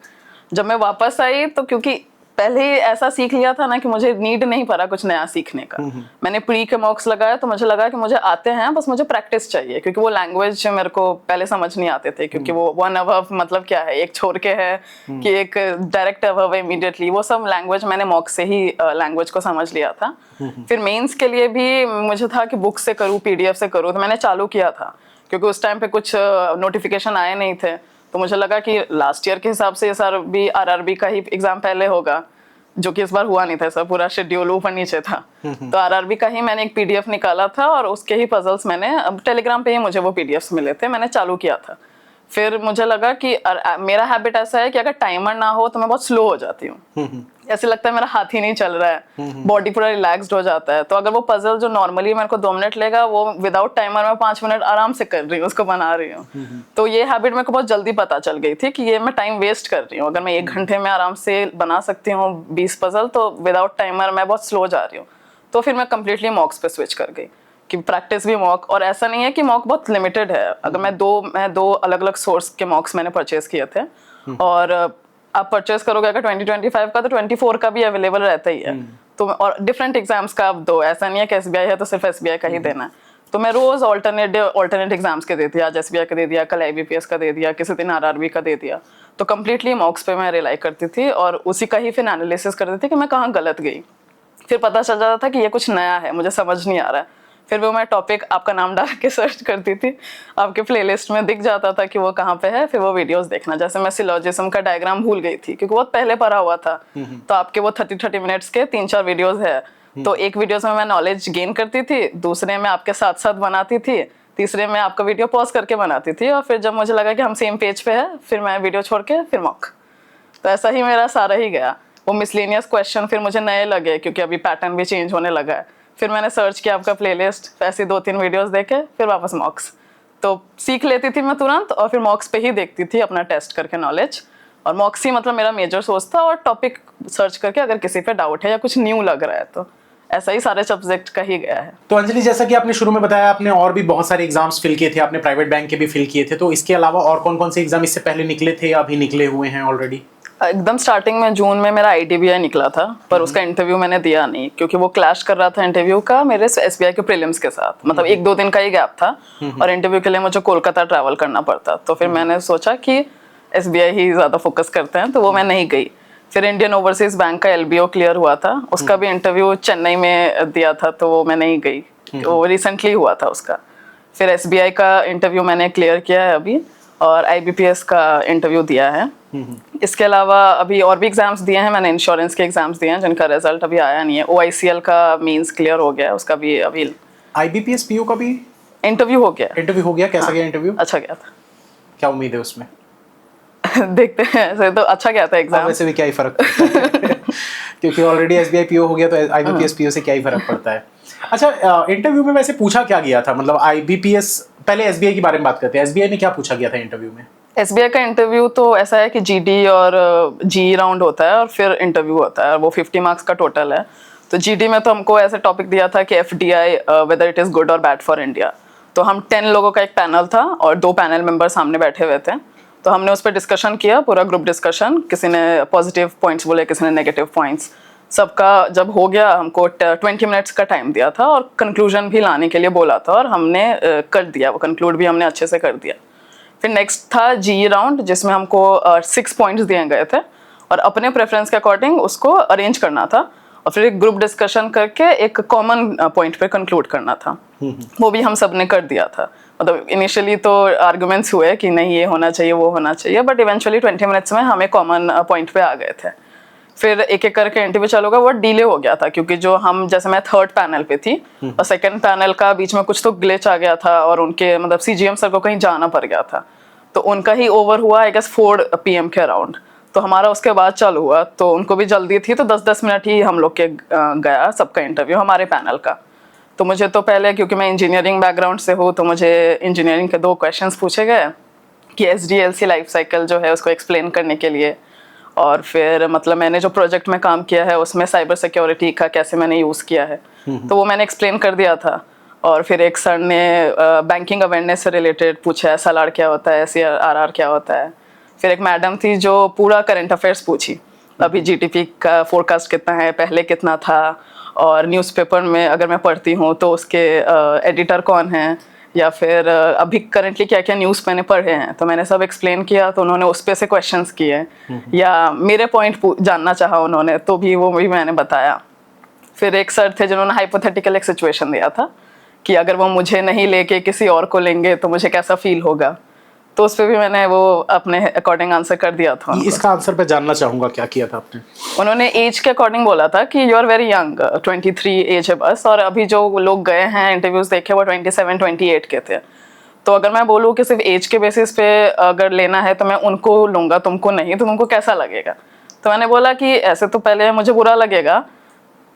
जब मैं वापस आई तो क्योंकि पहले ही ऐसा सीख लिया था ना कि मुझे नीड नहीं पड़ा कुछ नया सीखने का। मैंने प्री के मॉक्स लगाया तो मुझे लगा कि मुझे आते हैं, बस मुझे प्रैक्टिस चाहिए, क्योंकि वो लैंग्वेज मेरे को पहले समझ नहीं आते थे। क्योंकि वो वन अबव मतलब क्या है, एक छोड़ के है कि एक डायरेक्ट अबव है इमीडिएटली, वो सब लैंग्वेज मैंने मॉक से ही लैंग्वेज को समझ लिया था। फिर मेंस के लिए भी मुझे था कि बुक से करूँ, पीडीएफ से करूँ, तो मैंने चालू किया था, क्योंकि उस टाइम पे कुछ नोटिफिकेशन आए नहीं थे। तो मुझे लगा कि लास्ट ईयर के हिसाब से सर भी आरआरबी का ही एग्जाम पहले होगा, जो कि इस बार हुआ नहीं था, सर पूरा शेड्यूल ऊपर नीचे था। तो आरआरबी का ही मैंने एक पीडीएफ निकाला था, और उसके ही पजल्स मैंने, अब टेलीग्राम पे ही मुझे वो पीडीएफ्स मिले थे, मैंने चालू किया था। फिर मुझे लगा कि मेरा हैबिट ऐसा है कि अगर टाइमर ना हो तो मैं बहुत स्लो हो जाती हूँ। ऐसे लगता है मेरा हाथ ही नहीं चल रहा है, बॉडी पूरा रिलैक्स्ड हो जाता है। तो अगर वो पजल जो नॉर्मली मेरे को 2 मिनट लेगा, वो विदाउट टाइमर में 5 मिनट आराम से कर रही हूँ, उसको बना रही हूँ। तो ये हैबिट मेरे को बहुत जल्दी पता चल गई थी कि ये मैं टाइम वेस्ट कर रही हूँ। अगर मैं 1 घंटे में आराम से बना सकती हूँ 20 पजल, तो विदाउट टाइमर मैं बहुत स्लो जा रही हूँ। तो फिर मैं कंप्लीटली मॉक्स पे स्विच कर गई कि प्रैक्टिस भी मॉक, और ऐसा नहीं है कि मॉक बहुत लिमिटेड है। अगर मैं दो अलग अलग सोर्स के मॉक्स मैंने परचेज किए थे, और आप परचेज करोगे अगर 2025 का, तो 24 का भी अवेलेबल रहता ही है। तो और डिफरेंट एग्जाम्स का आप दो, ऐसा नहीं है कि एसबीआई है तो सिर्फ एसबीआई का ही देना है। तो मैं रोज ऑल्टरनेट एग्जाम्स के देती, आज एसबीआई का दे दिया, कल आईबीपीएस का दे दिया, किसी दिन आरआरबी का दे दिया। तो कंप्लीटली मॉक्स पे मैं रिलाई करती थी, और उसी का ही फिर एनालिसिस करती थी कि मैं कहाँ गलत गई। फिर पता चल जाता था कि ये कुछ नया है, मुझे समझ नहीं आ रहा है। फिर वो मैं टॉपिक आपका नाम डाल के सर्च करती थी, आपके प्लेलिस्ट में दिख जाता था कि वो कहाँ पे है, फिर वो वीडियोस देखना। जैसे मैं सिलोजिज्म का डायग्राम भूल गई थी, क्योंकि बहुत पहले पढ़ा हुआ था। तो आपके वो 30 मिनट्स के 3-4 वीडियोस है, तो एक वीडियोस में मैं नॉलेज गेन करती थी, दूसरे में आपके साथ साथ बनाती थी, तीसरे में आपका वीडियो पॉज करके बनाती थी। और फिर जब मुझे लगा कि हम सेम पेज पे है, फिर मैं वीडियो छोड़ के फिर मॉक। तो ऐसा ही मेरा सारा ही गया। वो मिसलेनियस क्वेश्चन फिर मुझे नए लगे, क्योंकि अभी पैटर्न भी चेंज होने लगा है। फिर मैंने सर्च किया आपका प्लेलिस्ट, ऐसे 2-3 वीडियोस देखे, फिर वापस मॉक्स। तो सीख लेती थी मैं तुरंत, और फिर मॉक्स पे ही देखती थी अपना टेस्ट करके नॉलेज। और मॉक्स ही मतलब मेरा मेजर सोर्स था, और टॉपिक सर्च करके अगर किसी पे डाउट है या कुछ न्यू लग रहा है, तो ऐसा ही सारे सब्जेक्ट का ही गया है। तो अंजलि, जैसा कि आपने शुरू में बताया, आपने और भी बहुत सारे एग्जाम्स फिल किए थे, आपने प्राइवेट बैंक के भी फिल किए थे, तो इसके अलावा और कौन कौन से एग्जाम इससे पहले निकले थे या अभी निकले हुए हैं ऑलरेडी? एकदम स्टार्टिंग में जून में मेरा ITBI निकला था, पर उसका इंटरव्यू मैंने दिया नहीं क्योंकि वो क्लैश कर रहा था इंटरव्यू का मेरे SBI के प्रीलिम्स के साथ। मतलब 1-2 दिन का ही गैप था और इंटरव्यू के लिए मुझे कोलकाता ट्रैवल करना पड़ता। तो फिर मैंने सोचा कि SBI ही ज़्यादा फोकस करते हैं, तो वो मैं नहीं गई। फिर इंडियन ओवरसीज बैंक का LBO क्लियर हुआ था, उसका भी इंटरव्यू चेन्नई में दिया था, तो वो मैं नहीं गई, वो रिसेंटली हुआ था उसका। फिर SBI का इंटरव्यू मैंने क्लियर किया है अभी, और IBPS का इंटरव्यू दिया है। इसके अलावा अभी और भी एग्जाम्स दिए हैं मैंने, इंश्योरेंस के एग्जाम्स दिए हैं जिनका रिजल्ट अभी आया नहीं है। OICL का मींस क्लियर हो गया है, उसका भी अभी IBPS PO का भी इंटरव्यू हो गया। इंटरव्यू हो गया? कैसा गया इंटरव्यू? अच्छा गया था। क्या उम्मीद है उसमें? देखते हैं, ऐसे तो अच्छा गया था एग्जाम। वैसे भी क्या ही फर्क पड़ता है क्योंकि ऑलरेडी SBI PO हो गया तो IBPS PO से क्या ही फर्क पड़ता है। अच्छा, इंटरव्यू में वैसे पूछा क्या गया था? मतलब IBPS, पहले SBI के बारे में बात करते हैं। SBI में क्या पूछा गया था इंटरव्यू में? SBI का इंटरव्यू तो ऐसा है कि GD और GE राउंड होता है और फिर इंटरव्यू होता है, वो 50 मार्क्स का टोटल है। तो GD में तो हमको ऐसे टॉपिक दिया था कि FDI whether it is good और बैड फॉर इंडिया। तो हम 10 लोगों का एक पैनल था और 2 पैनल मेंबर सामने बैठे हुए थे, तो हमने उस पर डिस्कशन किया, पूरा ग्रुप डिस्कशन। किसी ने पॉजिटिव पॉइंट्स बोले, किसी ने नेगेटिव पॉइंट्स। सबका जब हो गया, हमको 20 मिनट्स का टाइम दिया था और कंक्लूजन भी लाने के लिए बोला था, और हमने कर दिया, वो कंक्लूड भी हमने अच्छे से कर दिया। फिर नेक्स्ट था GE राउंड, जिसमें हमको 6 पॉइंट्स दिए गए थे और अपने प्रेफरेंस के अकॉर्डिंग उसको अरेंज करना था, और फिर एक ग्रुप डिस्कशन करके एक कॉमन पॉइंट पे कंक्लूड करना था। वो भी हम सब ने कर दिया था। मतलब इनिशियली तो आर्गुमेंट्स हुए कि नहीं ये होना चाहिए, वो होना चाहिए, बट इवेंचुअली 20 मिनट्स में हमें कॉमन पॉइंट पे आ गए थे। फिर एक एक करके इंटरव्यू चालू होगा, वो डिले हो गया था क्योंकि जो हम, जैसे मैं 3rd पैनल पे थी और 2nd पैनल का बीच में कुछ तो ग्लिच आ गया था, और उनके मतलब CGM सर को कहीं जाना पड़ गया था, तो उनका ही ओवर हुआ आई गेस 4 PM के अराउंड। तो हमारा उसके बाद चालू हुआ, तो उनको भी जल्दी थी, तो 10-10 मिनट ही हम लोग के गया सबका इंटरव्यू, हमारे पैनल का। तो मुझे तो पहले, क्योंकि मैं इंजीनियरिंग बैकग्राउंड से हूँ, तो मुझे इंजीनियरिंग के 2 क्वेश्चंस पूछे गए कि SDLC लाइफ साइकिल जो है उसको एक्सप्लेन करने के लिए, और फिर मतलब मैंने जो प्रोजेक्ट में काम किया है उसमें साइबर सिक्योरिटी का कैसे मैंने यूज़ किया है, तो वो मैंने एक्सप्लेन कर दिया था। और फिर एक सर ने बैंकिंग अवेयरनेस से रिलेटेड पूछा, SLR क्या होता है, SRR क्या होता है। फिर एक मैडम थी जो पूरा करंट अफेयर्स पूछी, अभी GDP का फोरकास्ट कितना है, पहले कितना था, और न्यूज़पेपर में अगर मैं पढ़ती हूँ तो उसके एडिटर कौन है, या फिर अभी करंटली क्या क्या न्यूज़ मैंने पढ़े हैं, तो मैंने सब एक्सप्लेन किया। तो उन्होंने उस पे से क्वेश्चंस किए, या मेरे पॉइंट जानना चाहा उन्होंने, तो भी वो भी मैंने बताया। फिर एक सर थे जिन्होंने हाइपोथेटिकल एक सिचुएशन दिया था कि अगर वो मुझे नहीं लेके किसी और को लेंगे तो मुझे कैसा फील होगा, तो उस पर भी मैंने वो अपने अकॉर्डिंग आंसर कर दिया था। इसका आंसर पे जानना चाहूंगा, क्या किया था आपने? उन्होंने एज के अकॉर्डिंग बोला था कि you are very young, 23 age है बस, और अभी जो लोग गए हैं इंटरव्यूज देखे वो 27-28 के थे। तो अगर मैं बोलूँ कि सिर्फ एज के बेसिस पे अगर लेना है तो मैं उनको लूँगा, तुमको नहीं, तो तुमको कैसा लगेगा? तो मैंने बोला कि ऐसे तो पहले मुझे बुरा लगेगा,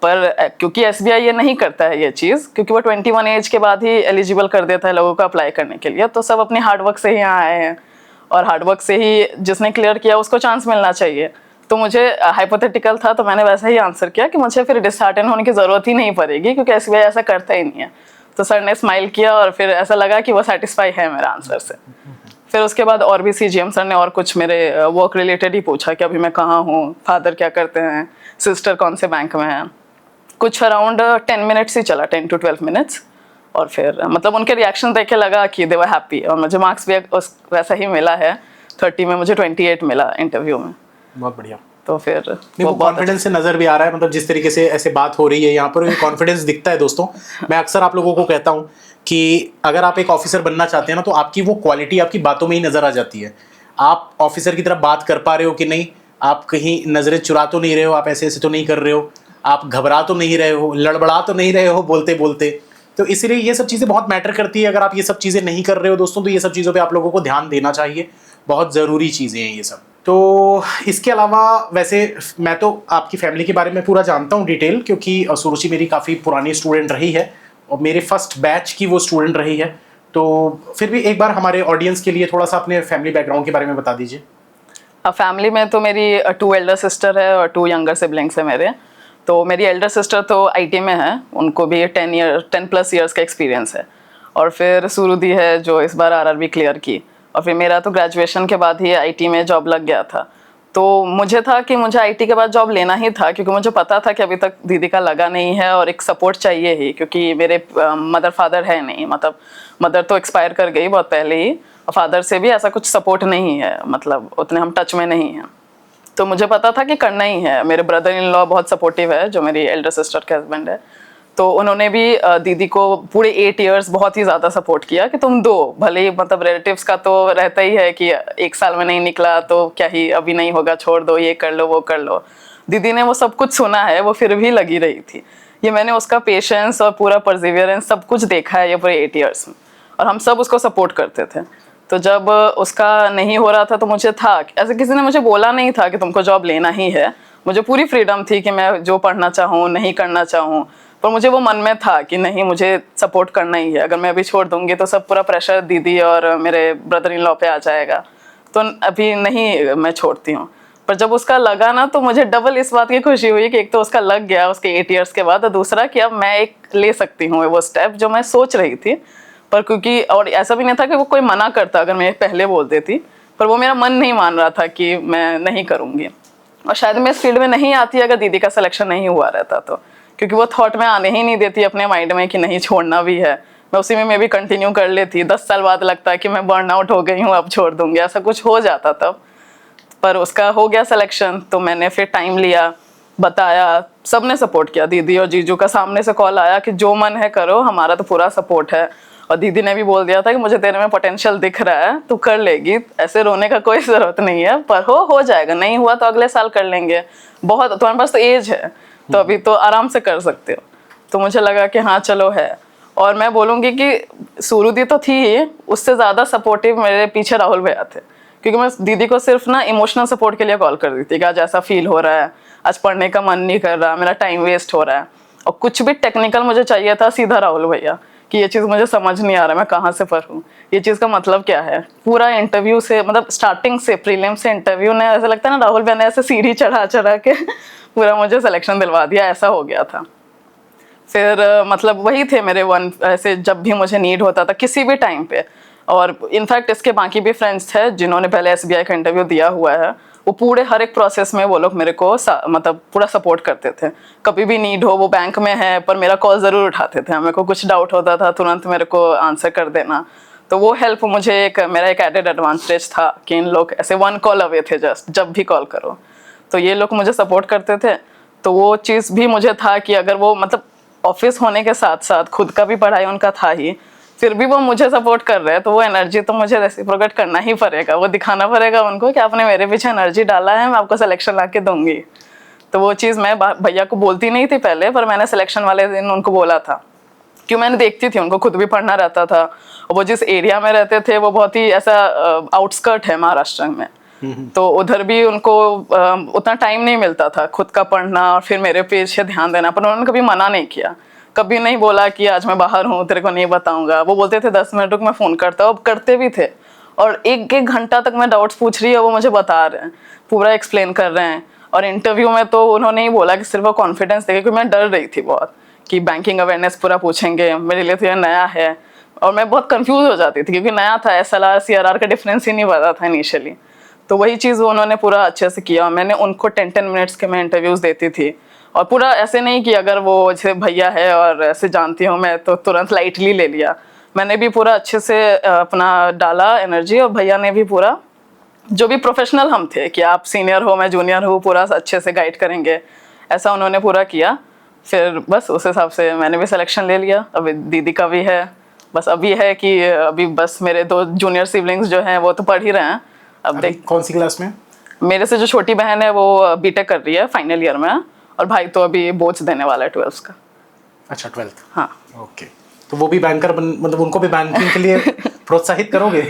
पर क्योंकि SBI ये नहीं करता है ये चीज़, क्योंकि वो 21 एज के बाद ही एलिजिबल कर देता है लोगों को अप्लाई करने के लिए, तो सब अपनी हार्डवर्क से ही यहाँ आए हैं, और हार्डवर्क से ही जिसने क्लियर किया उसको चांस मिलना चाहिए। तो मुझे हाइपोथेटिकल था, तो मैंने वैसा ही आंसर किया कि मुझे फिर डिसहार्टन होने की ज़रूरत ही नहीं पड़ेगी क्योंकि SBI ऐसा करता ही नहीं है। तो सर ने स्माइल किया और फिर ऐसा लगा कि वो सेटिस्फाई है मेरा आंसर से। फिर उसके बाद और भी CGM सर ने और कुछ मेरे वर्क रिलेटेड ही पूछा कि अभी मैं कहाँ हूँ, फादर क्या करते हैं, सिस्टर कौन से बैंक में है। कुछ अराउंड 10 मिनट्स ही चला, 10 to 12 मिनट्स, और फिर मतलब उनके रिएक्शन देख के लगा कि दे वर हैप्पी, और मुझे मार्क्स भी वैसा ही मिला है। 30 में मुझे 28 मिला इंटरव्यू में। बहुत बढ़िया। तो फिर वो कॉन्फिडेंस से नजर भी आ रहा है, मतलब जिस तरीके से ऐसे बात हो रही है यहाँ पर, कॉन्फिडेंस दिखता है। दोस्तों, मैं अक्सर आप लोगों को कहता हूँ कि अगर आप एक ऑफिसर बनना चाहते हैं ना, तो आपकी वो क्वालिटी आपकी बातों में ही नजर आ जाती है। आप ऑफिसर की तरफ बात कर पा रहे हो कि नहीं, आप कहीं नजरें चुरा तो नहीं रहे हो, आप ऐसे ऐसे तो नहीं कर रहे हो, आप घबरा तो नहीं रहे हो, लड़बड़ा तो नहीं रहे हो बोलते बोलते। तो इसलिए ये सब चीज़ें बहुत मैटर करती है। अगर आप ये सब चीज़ें नहीं कर रहे हो दोस्तों, तो ये सब चीज़ों पे आप लोगों को ध्यान देना चाहिए, बहुत ज़रूरी चीज़ें हैं ये सब। तो इसके अलावा वैसे मैं तो आपकी फैमिली के बारे में पूरा जानता हूँ डिटेल, क्योंकि सुरुचि मेरी काफ़ी पुरानी स्टूडेंट रही है और मेरे फर्स्ट बैच की वो स्टूडेंट रही है। तो फिर भी एक बार हमारे ऑडियंस के लिए थोड़ा सा अपने फैमिली बैकग्राउंड के बारे में बता दीजिए। फैमिली में तो मेरी 2 एल्डर सिस्टर है और 2 यंगर सिबलिंग्स है मेरे। तो मेरी एल्डर सिस्टर तो IT में है, उनको भी 10+ ईयर्स का एक्सपीरियंस है। और फिर सुरुदि है जो इस बार RRB क्लियर की, और फिर मेरा तो ग्रेजुएशन के बाद ही IT में जॉब लग गया था। तो मुझे था कि मुझे आईटी के बाद जॉब लेना ही था, क्योंकि मुझे पता था कि अभी तक दीदी का लगा नहीं है और एक सपोर्ट चाहिए ही, क्योंकि मेरे मदर फादर है नहीं, मतलब मदर तो एक्सपायर कर गई बहुत पहले ही, और फादर से भी ऐसा कुछ सपोर्ट नहीं है, मतलब उतने हम टच में नहीं हैं। तो मुझे पता था कि करना ही है। मेरे ब्रदर इन लॉ बहुत सपोर्टिव है, जो मेरी एल्डर सिस्टर के हस्बैंड है, तो उन्होंने भी दीदी को पूरे 8 इयर्स बहुत ही ज़्यादा सपोर्ट किया कि तुम दो, भले ही मतलब रिलेटिव्स का तो रहता ही है कि 1 साल में नहीं निकला तो क्या ही, अभी नहीं होगा, छोड़ दो, ये कर लो वो कर लो। दीदी ने वो सब कुछ सुना है, वो फिर भी लगी रही थी। ये मैंने उसका पेशेंस और पूरा परसिवियरेंस सब कुछ देखा है ये पूरे 8 इयर्स में, और हम सब उसको सपोर्ट करते थे। तो जब उसका नहीं हो रहा था तो मुझे था, ऐसे किसी ने मुझे बोला नहीं था कि तुमको जॉब लेना ही है, मुझे पूरी फ्रीडम थी कि मैं जो पढ़ना चाहूँ नहीं करना चाहूँ, पर मुझे वो मन में था कि नहीं, मुझे सपोर्ट करना ही है। अगर मैं अभी छोड़ दूंगी तो सब पूरा प्रेशर दीदी और मेरे ब्रदर इन लॉ पे आ जाएगा, तो अभी नहीं मैं छोड़ती हूँ। पर जब उसका लगा ना, तो मुझे डबल इस बात की खुशी हुई कि एक तो उसका लग गया उसके 8 इयर्स के बाद, और दूसरा कि अब मैं एक ले सकती हूँ वो स्टेप जो मैं सोच रही थी। पर क्योंकि और ऐसा भी नहीं था कि वो कोई मना करता अगर मैं पहले बोल देती, पर वो मेरा मन नहीं मान रहा था कि मैं नहीं करूँगी। और शायद मैं इस फील्ड में नहीं आती अगर दीदी का सिलेक्शन नहीं हुआ रहता तो, क्योंकि वो थॉट में आने ही नहीं देती अपने माइंड में कि नहीं छोड़ना भी है। मैं उसी में भी कंटिन्यू कर लेती। 10 साल बाद लगता है कि मैं बर्न आउट हो गई हूँ, अब छोड़ दूंगी, ऐसा कुछ हो जाता तब। पर उसका हो गया सिलेक्शन, तो मैंने फिर टाइम लिया, बताया, सबने सपोर्ट किया। दीदी और जीजू का सामने से कॉल आया कि जो मन है करो, हमारा तो पूरा सपोर्ट है। और दीदी ने भी बोल दिया था कि मुझे तेरे में पोटेंशियल दिख रहा है, तू कर लेगी, ऐसे रोने का कोई ज़रूरत नहीं है, पर हो जाएगा, नहीं हुआ तो अगले साल कर लेंगे, बहुत तुम्हारे पास तो एज है, तो अभी तो आराम से कर सकते हो। तो मुझे लगा कि हाँ चलो है। और मैं बोलूँगी कि सूरुदी तो थी ही, उससे ज़्यादा सपोर्टिव मेरे पीछे राहुल भैया थे, क्योंकि मैं दीदी को सिर्फ ना इमोशनल सपोर्ट के लिए कॉल कर दी थी कि आज ऐसा फील हो रहा है, आज पढ़ने का मन नहीं कर रहा, मेरा टाइम वेस्ट हो रहा है। और कुछ भी टेक्निकल मुझे चाहिए था, सीधा राहुल भैया कि ये चीज़ मुझे समझ नहीं आ रहा, मैं कहाँ से पढ़ूँ, ये चीज़ का मतलब क्या है। पूरा इंटरव्यू से, मतलब स्टार्टिंग से, प्रीलिम से इंटरव्यू ने, ऐसा लगता है ना राहुल भैया ने ऐसे सीढ़ी चढ़ा चढ़ा के पूरा मुझे सिलेक्शन दिलवा दिया, ऐसा हो गया था। फिर मतलब वही थे मेरे वन, ऐसे जब भी मुझे नीड होता था किसी भी टाइम पे। और इनफैक्ट इसके बाकी भी फ्रेंड्स थे जिन्होंने पहले SBI का इंटरव्यू दिया हुआ है, वो पूरे हर एक प्रोसेस में वो लोग मेरे को मतलब पूरा सपोर्ट करते थे। कभी भी नीड हो, वो बैंक में है पर मेरा कॉल ज़रूर उठाते थे, मेरे को कुछ डाउट होता था तुरंत मेरे को आंसर कर देना। तो वो हेल्प मुझे मेरा एक एडेड एडवांटेज था कि इन लोग ऐसे 1 कॉल अवे थे, जस्ट जब भी कॉल करो तो ये लोग मुझे सपोर्ट करते थे। तो वो चीज़ भी मुझे था कि अगर वो, मतलब ऑफिस होने के साथ साथ खुद का भी पढ़ाई उनका था ही, फिर भी वो मुझे सपोर्ट कर रहे हैं, तो वो एनर्जी तो मुझे रेसिप्रोकेट करना ही पड़ेगा, वो दिखाना पड़ेगा उनको कि आपने मेरे पीछे एनर्जी डाला है, मैं आपको सिलेक्शन ला के दूंगी। तो वो चीज़ मैं भैया को बोलती नहीं थी पहले, पर मैंने सिलेक्शन वाले दिन उनको बोला था, क्यों मैंने देखती थी उनको खुद भी पढ़ना रहता था, और वो जिस एरिया में रहते थे वो बहुत ही ऐसा आउटस्कर्ट है महाराष्ट्र में, तो उधर भी उनको उतना टाइम नहीं मिलता था खुद का पढ़ना और फिर मेरे पीछे ध्यान देना। पर उन्होंने कभी मना नहीं किया, कभी नहीं बोला कि आज मैं बाहर हूँ तेरे को नहीं बताऊंगा। वो बोलते थे 10 मिनट रुक मैं फ़ोन करता हूँ, अब करते भी थे। और एक घंटा तक मैं डाउट्स पूछ रही है, वो मुझे बता रहे हैं, पूरा एक्सप्लेन कर रहे हैं। और इंटरव्यू में तो उन्होंने ही बोला कि सिर्फ वो कॉन्फिडेंस देखे, क्योंकि मैं डर रही थी बहुत कि बैंकिंग अवेयरनेस पूरा पूछेंगे, मेरे लिए तो ये नया है और मैं बहुत कंफ्यूज हो जाती थी क्योंकि नया था, SLR CRR का डिफरेंस ही नहीं पता था इनिशियली। तो वही चीज़ उन्होंने पूरा अच्छे से किया। मैंने उनको 10-10 मिनट्स के मैं इंटरव्यूज़ देती थी, और पूरा ऐसे नहीं कि अगर वो जैसे भैया है और ऐसे जानती हूँ मैं तो तुरंत लाइटली ले लिया। मैंने भी पूरा अच्छे से अपना डाला एनर्जी, और भैया ने भी पूरा, जो भी प्रोफेशनल हम थे कि आप सीनियर हो मैं जूनियर हूँ, पूरा अच्छे से गाइड करेंगे, ऐसा उन्होंने पूरा किया। फिर बस उस हिसाब से मैंने भी सिलेक्शन ले लिया। अभी दीदी का भी है, बस अभी है कि अभी बस मेरे 2 जूनियर सिबलिंग्स जो हैं वो तो पढ़ ही रहे हैं। अब देख, कौन सी क्लास में? मेरे से जो छोटी बहन है वो बीटेक कर रही है, फाइनल ईयर में, और भाई तो अभी बोर्ड्स देने वाला है 12th का। अच्छा 12th। हाँ ओके, तो वो भी बैंकर मतलब उनको भी बैंकिंग के लिए प्रोत्साहित करोगे?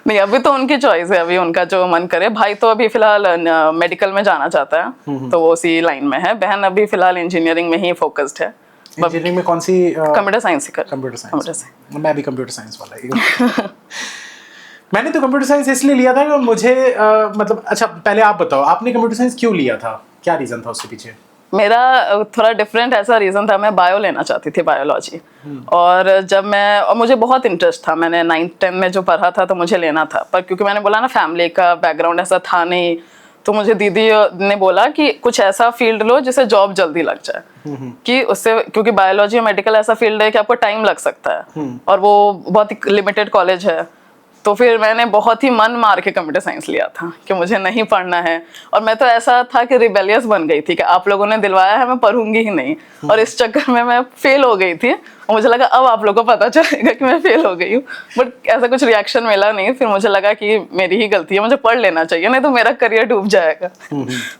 नहीं, अभी तो उनकी चॉइस है, अभी उनका जो मन करे। भाई तो अभी फिलहाल मेडिकल में जाना चाहता है, तो वो उसी लाइन में है। बहन अभी फिलहाल इंजीनियरिंग में ही फोकस्ड है। इंजीनियरिंग में कौन सी? कंप्यूटर साइंस ही कर। Computer science. मैं भी कंप्यूटर साइंस वाला ही मैंने तो कंप्यूटर साइंस इसलिए लिया था कि मुझे मतलब, अच्छा पहले आप बताओ आपने कंप्यूटर साइंस क्यों लिया था, क्या रीज़न था उसके पीछे? मेरा थोड़ा डिफरेंट ऐसा रीज़न था, मैं बायो लेना चाहती थी, बायोलॉजी। और जब मैं, और मुझे बहुत इंटरेस्ट था, मैंने 9th 10th में जो पढ़ा था तो मुझे लेना था, पर क्योंकि मैंने बोला ना फैमिली का बैकग्राउंड ऐसा था नहीं, तो मुझे दीदी ने बोला कि कुछ ऐसा फील्ड लो जिससे जॉब जल्दी लग जाए, कि उससे, क्योंकि बायोलॉजी और मेडिकल ऐसा फील्ड है कि आपको टाइम लग सकता है और वो बहुत ही लिमिटेड कॉलेज है। तो फिर मैंने बहुत ही मन मार के कंप्यूटर साइंस लिया था कि मुझे नहीं पढ़ना है, और मैं तो ऐसा था कि रिबेलियस बन गई थी कि आप लोगों ने दिलवाया है, मैं पढ़ूंगी ही नहीं, और इस चक्कर में मैं फेल हो गई थी। और मुझे लगा अब आप लोगों को पता चलेगा कि मैं फेल हो गई हूँ, बट ऐसा कुछ रिएक्शन मिला नहीं। फिर मुझे लगा कि मेरी ही गलती है, मुझे पढ़ लेना चाहिए, नहीं तो मेरा करियर डूब जाएगा।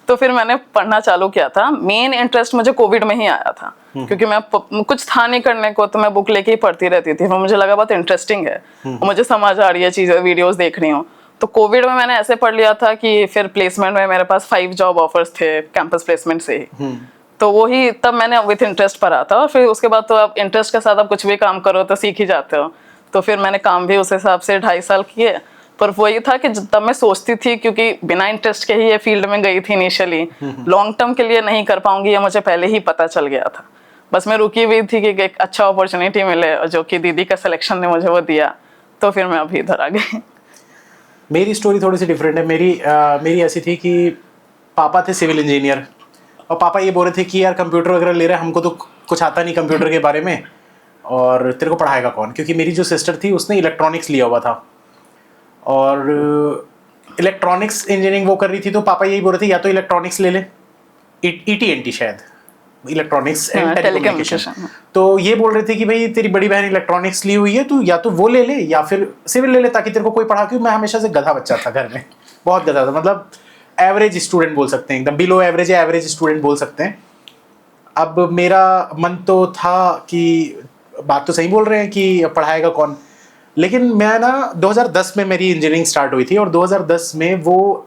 तो फिर मैंने पढ़ना चालू किया था। मेन इंटरेस्ट मुझे कोविड में ही आया था, क्योंकि मैं कुछ था नहीं करने को, तो मैं बुक लेके ही पढ़ती रहती थी। मुझे लगा बहुत इंटरेस्टिंग है, मुझे समझ आ रही है चीजें, वीडियोस देख रही हूँ। तो कोविड में मैंने ऐसे पढ़ लिया था कि फिर प्लेसमेंट में मेरे पास 5 जॉब ऑफर्स थे कैंपस प्लेसमेंट से ही। तो वो ही तब मैंने विथ इंटरेस्ट पढ़ा था, और फिर उसके बाद तो आप इंटरेस्ट के साथ आप कुछ भी काम करो तो सीख ही जाते हो। तो फिर मैंने काम भी उस हिसाब से 2.5 साल किए। पर वही था कि तब मैं सोचती थी, क्योंकि बिना इंटरेस्ट के ही ये फील्ड में गई थी इनिशियली, लॉन्ग टर्म के लिए नहीं कर पाऊंगी, ये मुझे पहले ही पता चल गया था। बस मैं रुकी हुई थी कि एक अच्छा अपॉर्चुनिटी मिले, जो कि दीदी का सिलेक्शन ने मुझे वो दिया, तो फिर मैं अभी इधर आ गई। मेरी स्टोरी थोड़ी सी डिफरेंट है। मेरी ऐसी थी कि पापा थे सिविल इंजीनियर, और पापा ये बोल रहे थे कि यार कंप्यूटर वगैरह ले रहे हैं, हमको तो कुछ आता नहीं कंप्यूटर के बारे में, और तेरे को पढ़ाएगा कौन। क्योंकि मेरी जो सिस्टर थी उसने इलेक्ट्रॉनिक्स लिया हुआ था, और इलेक्ट्रॉनिक्स इंजीनियरिंग वो कर रही थी। तो पापा यही बोल रहे थे या तो इलेक्ट्रॉनिक्स ले ले, ETNT शायद, इलेक्ट्रॉनिक्स एंड टेलीकम्युनिकेशन। तो ये बोल रहे थे कि भाई तेरी बड़ी बहन इलेक्ट्रॉनिक्स ली हुई है, तू या तो वो ले ले या फिर सिविल ले ले, ताकि तेरे को कोई पढ़ा। क्योंकि मैं हमेशा से गधा बच्चा था घर में, बहुत गधा था, मतलब एवरेज स्टूडेंट बोल सकते हैं, एकदम बिलो एवरेज या एवरेज स्टूडेंट बोल सकते हैं। अब मेरा मन तो था कि बात तो सही बोल रहे हैं कि पढ़ाएगा कौन, लेकिन मैं ना 2010 में मेरी इंजीनियरिंग स्टार्ट हुई थी, और 2010 में वो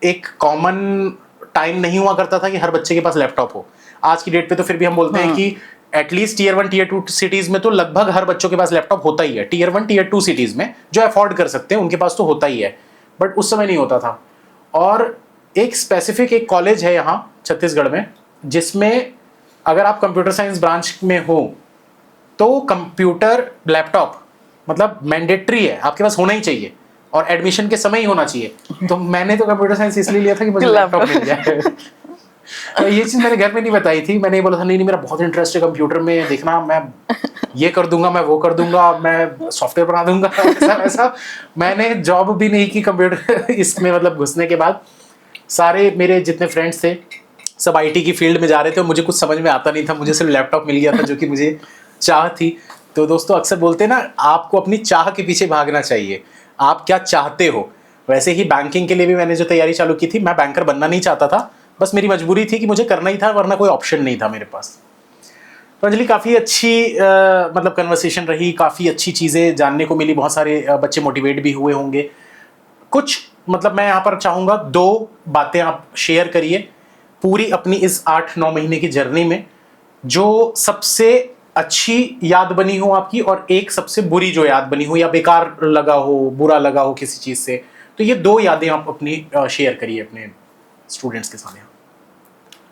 एक कॉमन टाइम नहीं हुआ करता था कि हर बच्चे के पास लैपटॉप हो। आज की डेट पे तो फिर भी हम बोलते हैं कि एटलीस्ट टीयर 1 टीयर 2 सिटीज में तो लगभग हर बच्चों के पास लैपटॉप होता ही है। टीयर 1 टीयर 2 सिटीज में जो अफोर्ड कर सकते हैं उनके पास तो होता ही है, बट उस समय नहीं होता था। और एक स्पेसिफिक एक कॉलेज है यहाँ छत्तीसगढ़ में, जिसमें अगर आप कंप्यूटर साइंस ब्रांच में हो तो कंप्यूटर लैपटॉप मतलब मैंडेटरी है, आपके पास होना ही चाहिए, और एडमिशन के समय ही होना चाहिए। तो मैंने तो कंप्यूटर साइंस इसलिए लिया था कि मुझे लैपटॉप मिल जाए। तो ये चीज़ मैंने घर में नहीं बताई थी। मैंने बोला था नहीं मेरा बहुत इंटरेस्ट है कंप्यूटर में, देखना मैं ये कर दूंगा, मैं वो कर दूंगा, मैं सॉफ्टवेयर बना दूंगा, ऐसा ऐसा। मैंने जॉब भी नहीं की कंप्यूटर इसमें, मतलब घुसने के बाद सारे मेरे जितने फ्रेंड्स थे सब IT की फील्ड में जा रहे थे, और मुझे कुछ समझ में आता नहीं था। मुझे सिर्फ लैपटॉप मिल गया था जो कि मुझे चाह थी। तो दोस्तों अक्सर बोलते हैं ना, आपको अपनी चाह के पीछे भागना चाहिए, आप क्या चाहते हो। वैसे ही बैंकिंग के लिए भी मैंने जो तैयारी चालू की थी, मैं बैंकर बनना नहीं चाहता था, बस मेरी मजबूरी थी कि मुझे करना ही था, वरना कोई ऑप्शन नहीं था मेरे पास। तो अंजलि काफ़ी अच्छी मतलब कन्वर्सेशन रही, काफ़ी अच्छी चीज़ें जानने को मिली, बहुत सारे बच्चे मोटिवेट भी हुए होंगे। कुछ मतलब मैं यहाँ पर चाहूँगा 2 बातें आप शेयर करिए पूरी अपनी इस 8-9 महीने की जर्नी में, जो सबसे अच्छी याद बनी हो आपकी, और एक सबसे बुरी जो याद बनी हो, या बेकार लगा हो, बुरा लगा हो किसी चीज़ से। तो ये 2 यादें आप अपनी शेयर करिए अपने स्टूडेंट्स के सामने।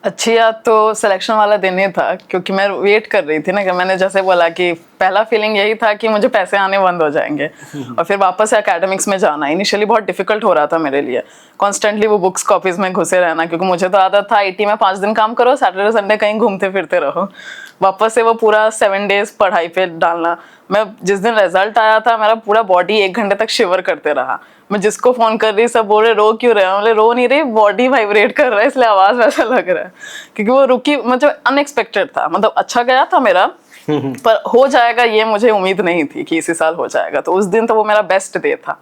अच्छी याद तो सिलेक्शन वाला दिन ही था, क्योंकि मैं वेट कर रही थी ना, कि मैंने जैसे बोला कि पहला फीलिंग यही था कि मुझे पैसे आने बंद हो जाएंगे और फिर वापस से एकेडमिक्स में जाना। इनिशियली बहुत डिफिकल्ट हो रहा था मेरे लिए, कॉन्स्टेंटली वो बुक्स कॉपीज में घुसे रहना, क्योंकि मुझे तो आदत था IT में 5 दिन काम करो, सैटरडे संडे कहीं घूमते फिरते रहो। वापस से वो पूरा 7 डेज पढ़ाई पे डालना। मैं जिस दिन रिजल्ट आया था, मेरा पूरा बॉडी 1 घंटे तक शिवर करते रहा। मैं जिसको फोन कर रही, सब बोल रहे रो क्यों रहे हो, बोले रो नहीं रही, बॉडी वाइब्रेट कर रहा है इसलिए आवाज वैसा लग रहा है। क्योंकि वो रुकी, मतलब अनएक्सपेक्टेड था, मतलब अच्छा गया था मेरा, पर हो जाएगा ये मुझे उम्मीद नहीं थी कि इसी साल हो जाएगा। तो उस दिन तो वो मेरा बेस्ट डे था।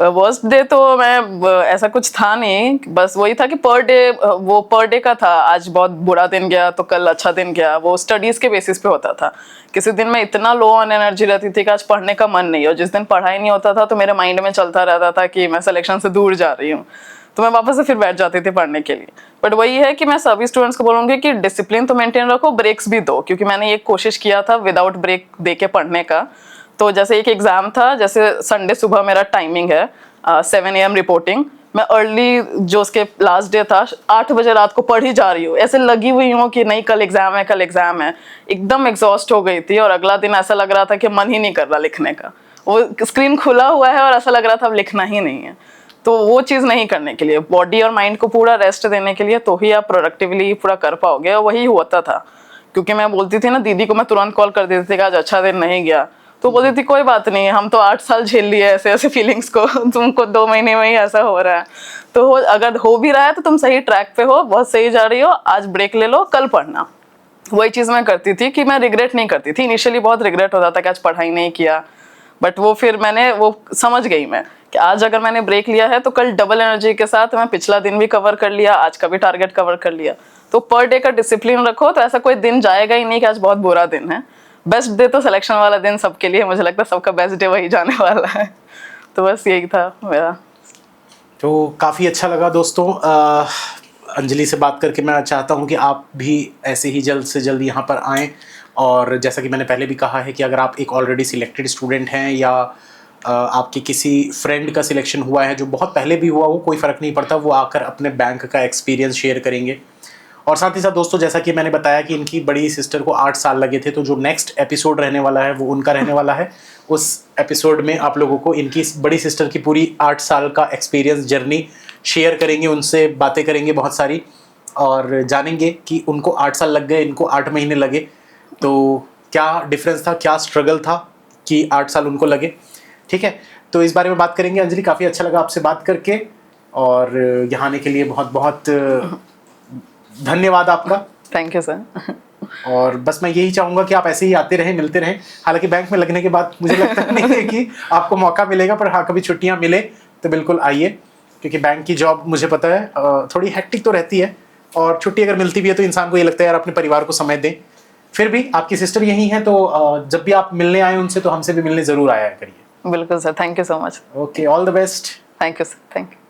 वर्स्ट डे तो मैं ऐसा कुछ था नहीं, बस वही था कि पर डे का था। आज बहुत बुरा दिन गया तो कल अच्छा दिन गया, वो स्टडीज के बेसिस पे होता था। किसी दिन मैं इतना लो ऑन एनर्जी रहती थी कि आज पढ़ने का मन नहीं, और जिस दिन पढ़ाई नहीं होता था तो मेरे माइंड में चलता रहता था कि मैं सिलेक्शन से दूर जा रही हूँ, तो मैं वापस से फिर बैठ जाती थी पढ़ने के लिए। बट वही है कि मैं सभी स्टूडेंट्स को बोलूँगी कि डिसिप्लिन तो मेंटेन रखो, ब्रेक्स भी दो, क्योंकि मैंने ये कोशिश किया था विदाउट ब्रेक दे के पढ़ने का। तो जैसे एक एग्जाम था, जैसे संडे सुबह मेरा टाइमिंग है 7 AM रिपोर्टिंग, मैं अर्ली जो उसके लास्ट डे था 8 बजे रात को पढ़ ही जा रही हूँ, ऐसे लगी हुई हूँ कि नहीं कल एग्जाम है, कल एग्जाम है। एकदम एग्जॉस्ट हो गई थी, और अगला दिन ऐसा लग रहा था कि मन ही नहीं कर रहा लिखने का। वो स्क्रीन खुला हुआ है और ऐसा लग रहा था अब लिखना ही नहीं है। तो वो चीज़ नहीं करने के लिए, बॉडी और माइंड को पूरा रेस्ट देने के लिए, तो ही आप प्रोडक्टिवली पूरा कर पाओगे। और वही होता था, क्योंकि मैं बोलती थी ना दीदी को, मैं तुरंत कॉल कर देती थी कि आज अच्छा दिन नहीं गया, तो बोलती थी कोई बात नहीं, हम तो 8 साल झेल लिए ऐसे ऐसे फीलिंग्स को, तुमको 2 महीने में ही ऐसा हो रहा है। तो अगर हो भी रहा है तो तुम सही ट्रैक पे हो, बहुत सही जा रही हो, आज ब्रेक ले लो, कल पढ़ना। वही चीज़ मैं करती थी कि मैं रिग्रेट नहीं करती थी। इनिशियली बहुत रिग्रेट होता था कि आज पढ़ाई नहीं किया, बट वो फिर मैंने वो समझ गई मैं कि आज अगर मैंने ब्रेक लिया है तो कल डबल एनर्जी के साथ मैं पिछला दिन भी कवर कर लिया, आज का भी टारगेट कवर कर लिया। तो पर डे का डिसिप्लिन रखो, तो ऐसा कोई दिन जाएगा ही नहीं कि आज बहुत बुरा दिन है। बेस्ट डे तो सिलेक्शन वाला दिन सबके लिए, मुझे लगता है सबका बेस्ट डे वही जाने वाला है। तो बस यही था मेरा। तो काफ़ी अच्छा लगा दोस्तों, अंजलि से बात करके। मैं चाहता हूं कि आप भी ऐसे ही जल्द से जल्द यहाँ पर आएँ, और जैसा कि मैंने पहले भी कहा है कि अगर आप एक ऑलरेडी सिलेक्टेड स्टूडेंट हैं या आपके किसी फ्रेंड का सिलेक्शन हुआ है जो बहुत पहले भी हुआ हो, कोई फ़र्क नहीं पड़ता, वो आकर अपने बैंक का एक्सपीरियंस शेयर करेंगे। और साथ ही साथ दोस्तों, जैसा कि मैंने बताया कि इनकी बड़ी सिस्टर को 8 साल लगे थे, तो जो नेक्स्ट एपिसोड रहने वाला है वो उनका रहने वाला है। उस एपिसोड में आप लोगों को इनकी बड़ी सिस्टर की पूरी 8 साल का एक्सपीरियंस जर्नी शेयर करेंगे, उनसे बातें करेंगे बहुत सारी, और जानेंगे कि उनको 8 साल लग गए, इनको 8 महीने लगे, तो क्या डिफरेंस था, क्या स्ट्रगल था कि 8 साल उनको लगे। ठीक है, तो इस बारे में बात करेंगे। अंजलि, काफ़ी अच्छा लगा आपसे बात करके, और यहाँ आने के लिए बहुत बहुत धन्यवाद आपका। Thank you sir. और बस मैं यही चाहूँगा कि आप ऐसे ही आते रहें, मिलते रहें। हालांकि बैंक में लगने के बाद मुझे लगता नहीं है कि आपको मौका मिलेगा, पर हाँ, कभी छुट्टियाँ मिले तो बिल्कुल आइए, क्योंकि बैंक की जॉब मुझे पता है थोड़ी हेक्टिक तो रहती है, और छुट्टी अगर मिलती भी है तो इंसान को ये लगता है यार अपने परिवार को समय दें। फिर भी आपकी सिस्टर यहीं है, तो जब भी आप मिलने आए उनसे तो हमसे भी मिलने ज़रूर आया करिए। बिल्कुल sir, thank you so much. Okay, all the best. Thank you sir, thank you.